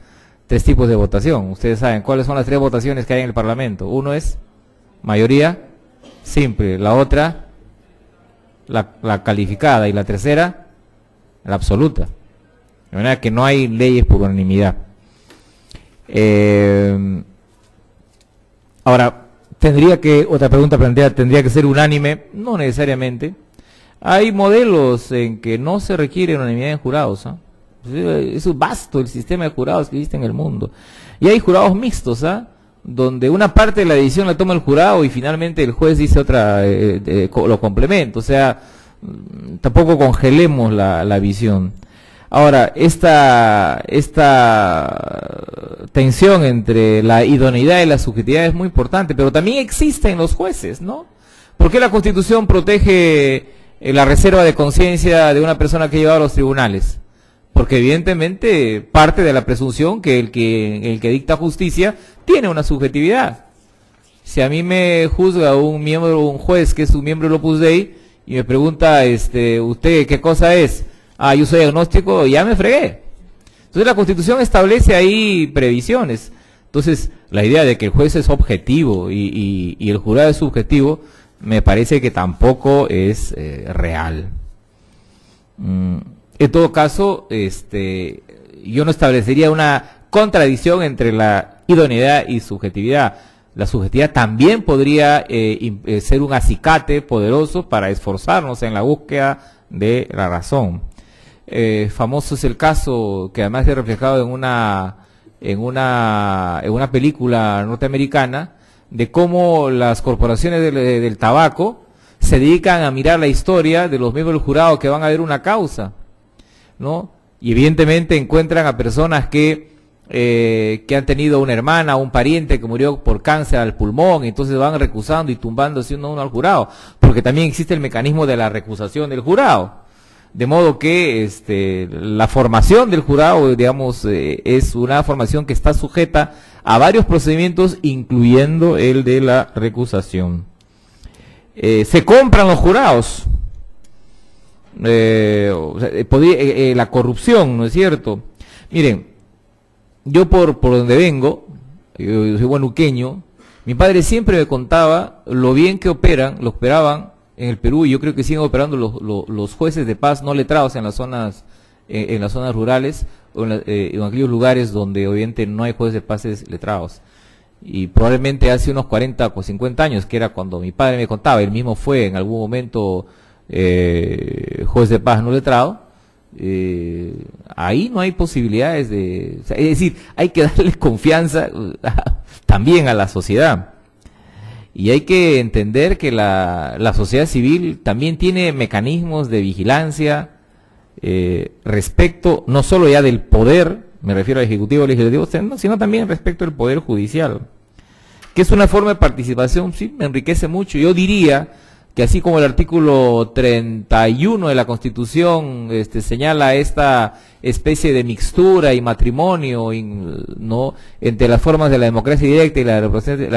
S3: tipos de votación. Ustedes saben cuáles son las 3 votaciones que hay en el Parlamento. Uno es mayoría simple, la otra la calificada y la tercera la absoluta. De manera que no hay leyes por unanimidad. Ahora, otra pregunta planteada, ¿tendría que ser unánime? No necesariamente. Hay modelos en que no se requiere unanimidad en jurados. Es vasto el sistema de jurados que existe en el mundo. Y hay jurados mixtos, donde una parte de la decisión la toma el jurado y finalmente el juez dice otra, lo complementa. O sea, tampoco congelemos la visión. Ahora, esta tensión entre la idoneidad y la subjetividad es muy importante, pero también existe en los jueces, ¿no? ¿Por qué la Constitución protege la reserva de conciencia de una persona que lleva a los tribunales? Porque evidentemente parte de la presunción que el que dicta justicia tiene una subjetividad. Si a mí me juzga un juez que es un miembro del Opus Dei y me pregunta, ¿usted qué cosa es? Yo soy agnóstico, ya me fregué. Entonces la Constitución establece ahí previsiones. Entonces la idea de que el juez es objetivo y el jurado es subjetivo, me parece que tampoco es real. En todo caso, yo no establecería una contradicción entre la idoneidad y subjetividad. La subjetividad también podría ser un acicate poderoso para esforzarnos en la búsqueda de la razón. Famoso es el caso que además es reflejado en una película norteamericana de cómo las corporaciones del tabaco se dedican a mirar la historia de los miembros del jurado que van a ver una causa, ¿no? Y evidentemente encuentran a personas que han tenido una hermana o un pariente que murió por cáncer al pulmón, y entonces van recusando y tumbando uno al jurado, porque también existe el mecanismo de la recusación del jurado. De modo que la formación del jurado, digamos, es una formación que está sujeta a varios procedimientos, incluyendo el de la recusación. Se compran los jurados. La corrupción, ¿no es cierto? Miren, yo por donde vengo, yo soy huanuqueño, mi padre siempre me contaba lo bien que operaban en el Perú, y yo creo que siguen operando los jueces de paz no letrados en las zonas rurales o en aquellos lugares donde obviamente no hay jueces de paz letrados. Y probablemente hace unos 40 o 50 años, que era cuando mi padre me contaba, él mismo fue en algún momento juez de paz no letrado, ahí no hay posibilidades es decir, hay que darle confianza también a la sociedad. Y hay que entender que la sociedad civil también tiene mecanismos de vigilancia respecto no solo ya del poder, me refiero al Ejecutivo y Legislativo, sino también respecto del Poder Judicial, que es una forma de participación, sí, me enriquece mucho. Yo diría que así como el artículo 31 de la Constitución señala esta especie de mixtura y matrimonio, ¿no?, entre las formas de la democracia directa y la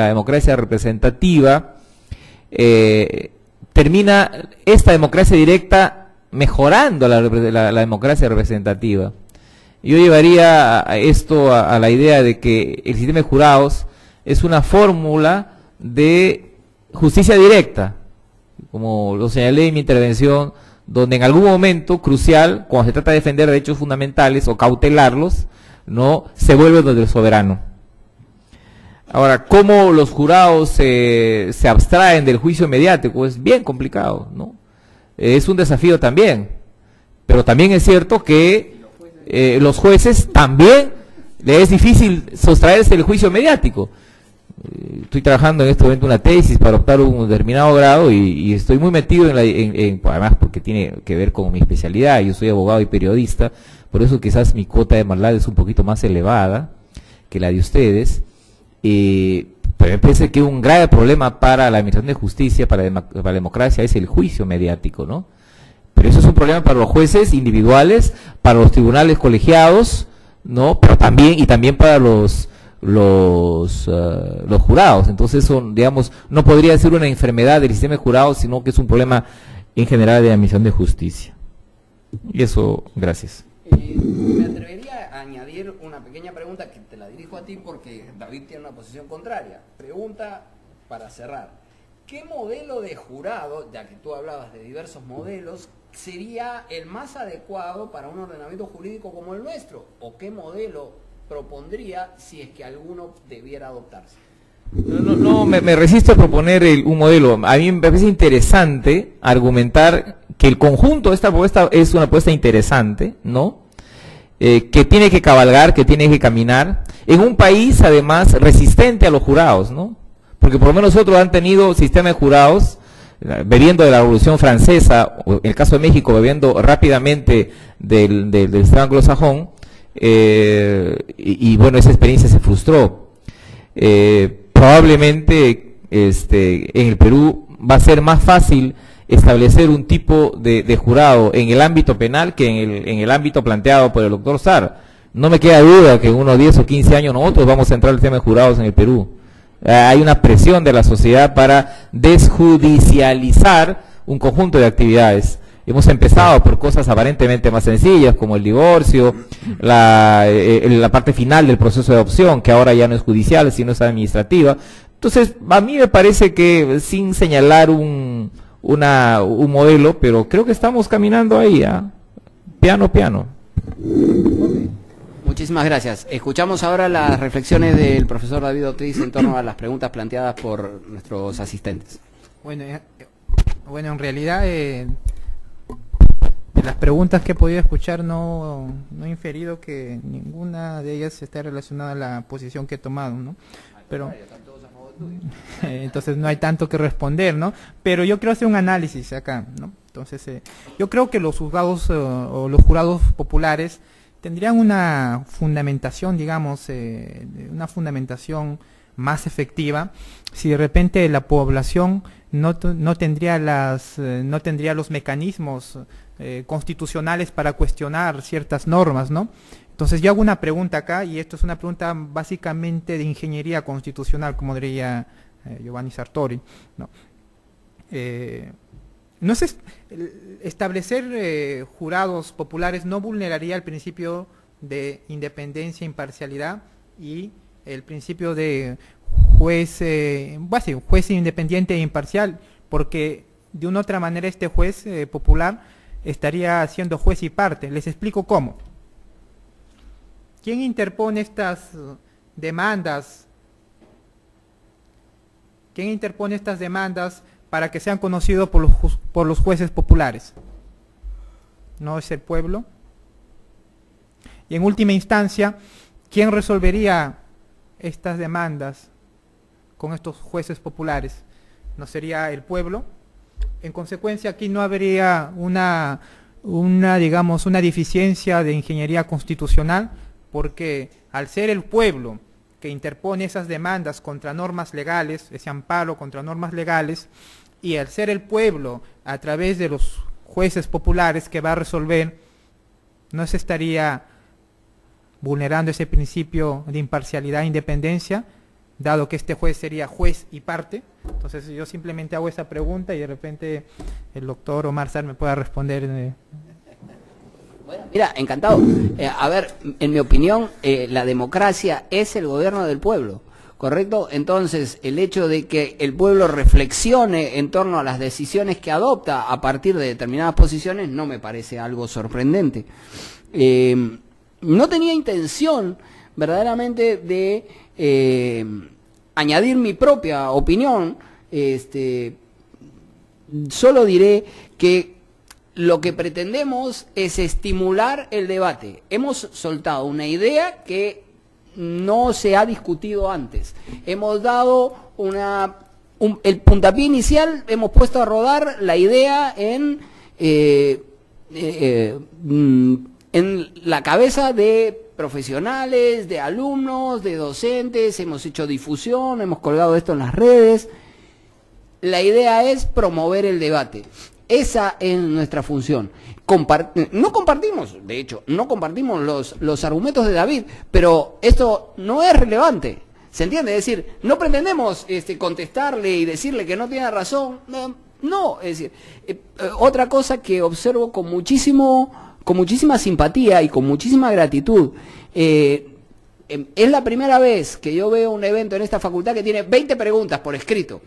S3: democracia representativa, termina esta democracia directa mejorando la democracia representativa. Yo llevaría esto a la idea de que el sistema de jurados es una fórmula de justicia directa, como lo señalé en mi intervención, donde en algún momento crucial, cuando se trata de defender derechos fundamentales o cautelarlos, no se vuelve donde el soberano. Ahora, ¿cómo los jurados se abstraen del juicio mediático? Es bien complicado, ¿no? Es un desafío también, pero también es cierto que los jueces también les es difícil sustraerse del juicio mediático. Estoy trabajando en este momento una tesis para optar un determinado grado y estoy muy metido además porque tiene que ver con mi especialidad. Yo soy abogado y periodista, por eso quizás mi cuota de maldad es un poquito más elevada que la de ustedes, Pero me parece que un grave problema para la administración de justicia, para la democracia, es el juicio mediático, ¿no? Pero eso es un problema para los jueces individuales, para los tribunales colegiados, ¿no? Pero también para los jurados. Entonces, son, digamos, no podría ser una enfermedad del sistema de jurados, sino que es un problema en general de admisión de justicia. Y eso, gracias.
S2: Me atrevería a añadir una pequeña pregunta que te la dirijo a ti porque David tiene una posición contraria. Pregunta para cerrar. ¿Qué modelo de jurado, ya que tú hablabas de diversos modelos, sería el más adecuado para un ordenamiento jurídico como el nuestro? ¿O qué modelo propondría si es que alguno debiera adoptarse?
S3: Me resisto a proponer un modelo. A mí me parece interesante argumentar que el conjunto de esta propuesta es una propuesta interesante, ¿no? Que tiene que cabalgar, que tiene que caminar, en un país además resistente a los jurados, ¿no? Porque por lo menos nosotros han tenido sistema de jurados, bebiendo de la Revolución Francesa, o en el caso de México, bebiendo rápidamente del sistema anglosajón, y bueno, esa experiencia se frustró. Probablemente en el Perú va a ser más fácil establecer un tipo de jurado en el ámbito penal que en el ámbito planteado por el doctor Sar. No me queda duda que en unos 10 o 15 años nosotros vamos a entrar al tema de jurados en el Perú. Hay una presión de la sociedad para desjudicializar un conjunto de actividades. Hemos empezado por cosas aparentemente más sencillas, como el divorcio, la parte final del proceso de adopción, que ahora ya no es judicial, sino es administrativa. Entonces, a mí me parece que, sin señalar un modelo, pero creo que estamos caminando ahí, piano, piano.
S2: Muchísimas gracias. Escuchamos ahora las reflexiones del profesor David Ortiz en torno a las preguntas planteadas por nuestros asistentes.
S4: Bueno, en realidad, de las preguntas que he podido escuchar no he inferido que ninguna de ellas esté relacionada a la posición que he tomado, ¿no? Pero entonces no hay tanto que responder, ¿no? Pero yo quiero hacer un análisis acá, ¿no? Entonces, yo creo que los juzgados o los jurados populares tendrían una fundamentación, digamos, una fundamentación más efectiva si de repente la población no tendría los mecanismos constitucionales para cuestionar ciertas normas, ¿no? Entonces yo hago una pregunta acá, y esto es una pregunta básicamente de ingeniería constitucional, como diría Giovanni Sartori, ¿no? No sé, establecer jurados populares no vulneraría el principio de independencia e imparcialidad y el principio de juez independiente e imparcial, porque de una u otra manera este juez popular estaría siendo juez y parte. Les explico cómo. ¿Quién interpone estas demandas? ¿Quién interpone estas demandas para que sean conocidos por los jueces populares? ¿No es el pueblo? Y en última instancia, ¿quién resolvería estas demandas con estos jueces populares? ¿No sería el pueblo? En consecuencia, aquí no habría una deficiencia de ingeniería constitucional, porque al ser el pueblo que interpone esas demandas contra normas legales, ese amparo contra normas legales, y al ser el pueblo a través de los jueces populares que va a resolver, no se estaría vulnerando ese principio de imparcialidad e independencia, dado que este juez sería juez y parte. Entonces yo simplemente hago esa pregunta y de repente el doctor Omar Sar me pueda responder.
S2: Bueno, mira, encantado. A ver, en mi opinión, la democracia es el gobierno del pueblo, ¿correcto? Entonces, el hecho de que el pueblo reflexione en torno a las decisiones que adopta a partir de determinadas posiciones no me parece algo sorprendente. No tenía intención verdaderamente de añadir mi propia opinión, solo diré que lo que pretendemos es estimular el debate. Hemos soltado una idea que no se ha discutido antes. Hemos dado el puntapié inicial, hemos puesto a rodar la idea en la cabeza de profesionales, de alumnos, de docentes, hemos hecho difusión, hemos colgado esto en las redes. La idea es promover el debate. Esa es nuestra función. No compartimos, de hecho, no compartimos los argumentos de David, pero esto no es relevante. ¿Se entiende? Es decir, no pretendemos contestarle y decirle que no tiene razón. No, es decir, otra cosa que observo con muchísima simpatía y con muchísima gratitud. Es la primera vez que yo veo un evento en esta facultad que tiene 20 preguntas por escrito.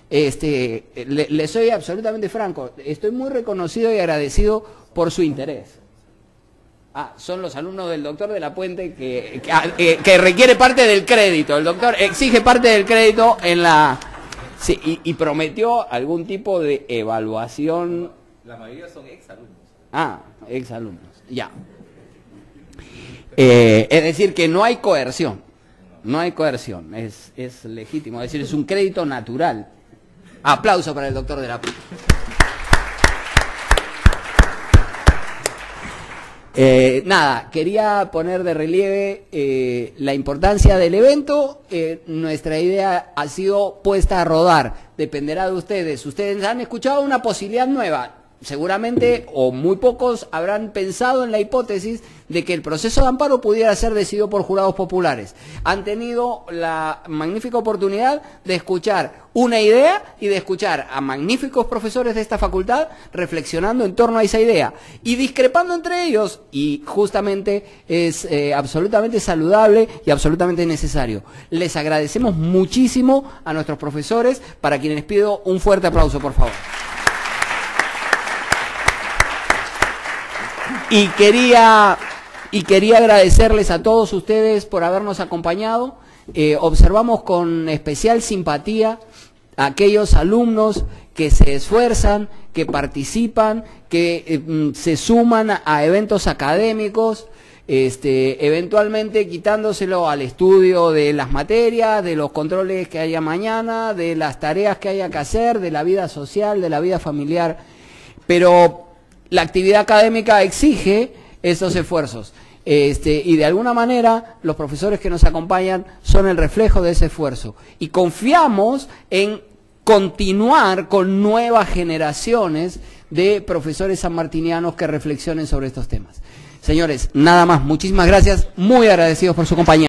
S2: Le soy absolutamente franco, estoy muy reconocido y agradecido por su interés. Son los alumnos del doctor de la Puente que requiere parte del crédito. El doctor exige parte del crédito en la... Sí, y prometió algún tipo de evaluación.
S3: La mayoría son exalumnos.
S2: Exalumnos, ya. Es decir, que no hay coerción. No hay coerción, es legítimo. Es decir, es un crédito natural. Aplauso para el doctor de la Puente. Nada, quería poner de relieve la importancia del evento. Nuestra idea ha sido puesta a rodar, dependerá de ustedes. Ustedes han escuchado una posibilidad nueva. Seguramente, o muy pocos, habrán pensado en la hipótesis de que el proceso de amparo pudiera ser decidido por jurados populares. Han tenido la magnífica oportunidad de escuchar una idea y de escuchar a magníficos profesores de esta facultad reflexionando en torno a esa idea y discrepando entre ellos, y justamente es absolutamente saludable y absolutamente necesario. Les agradecemos muchísimo a nuestros profesores, para quienes pido un fuerte aplauso, por favor. Y quería agradecerles a todos ustedes por habernos acompañado. Observamos con especial simpatía a aquellos alumnos que se esfuerzan, que participan, que se suman a eventos académicos, eventualmente quitándoselo al estudio de las materias, de los controles que haya mañana, de las tareas que haya que hacer, de la vida social, de la vida familiar. Pero la actividad académica exige esos esfuerzos. Y de alguna manera los profesores que nos acompañan son el reflejo de ese esfuerzo. Y confiamos en continuar con nuevas generaciones de profesores sanmartinianos que reflexionen sobre estos temas. Señores, nada más. Muchísimas gracias. Muy agradecidos por su compañía.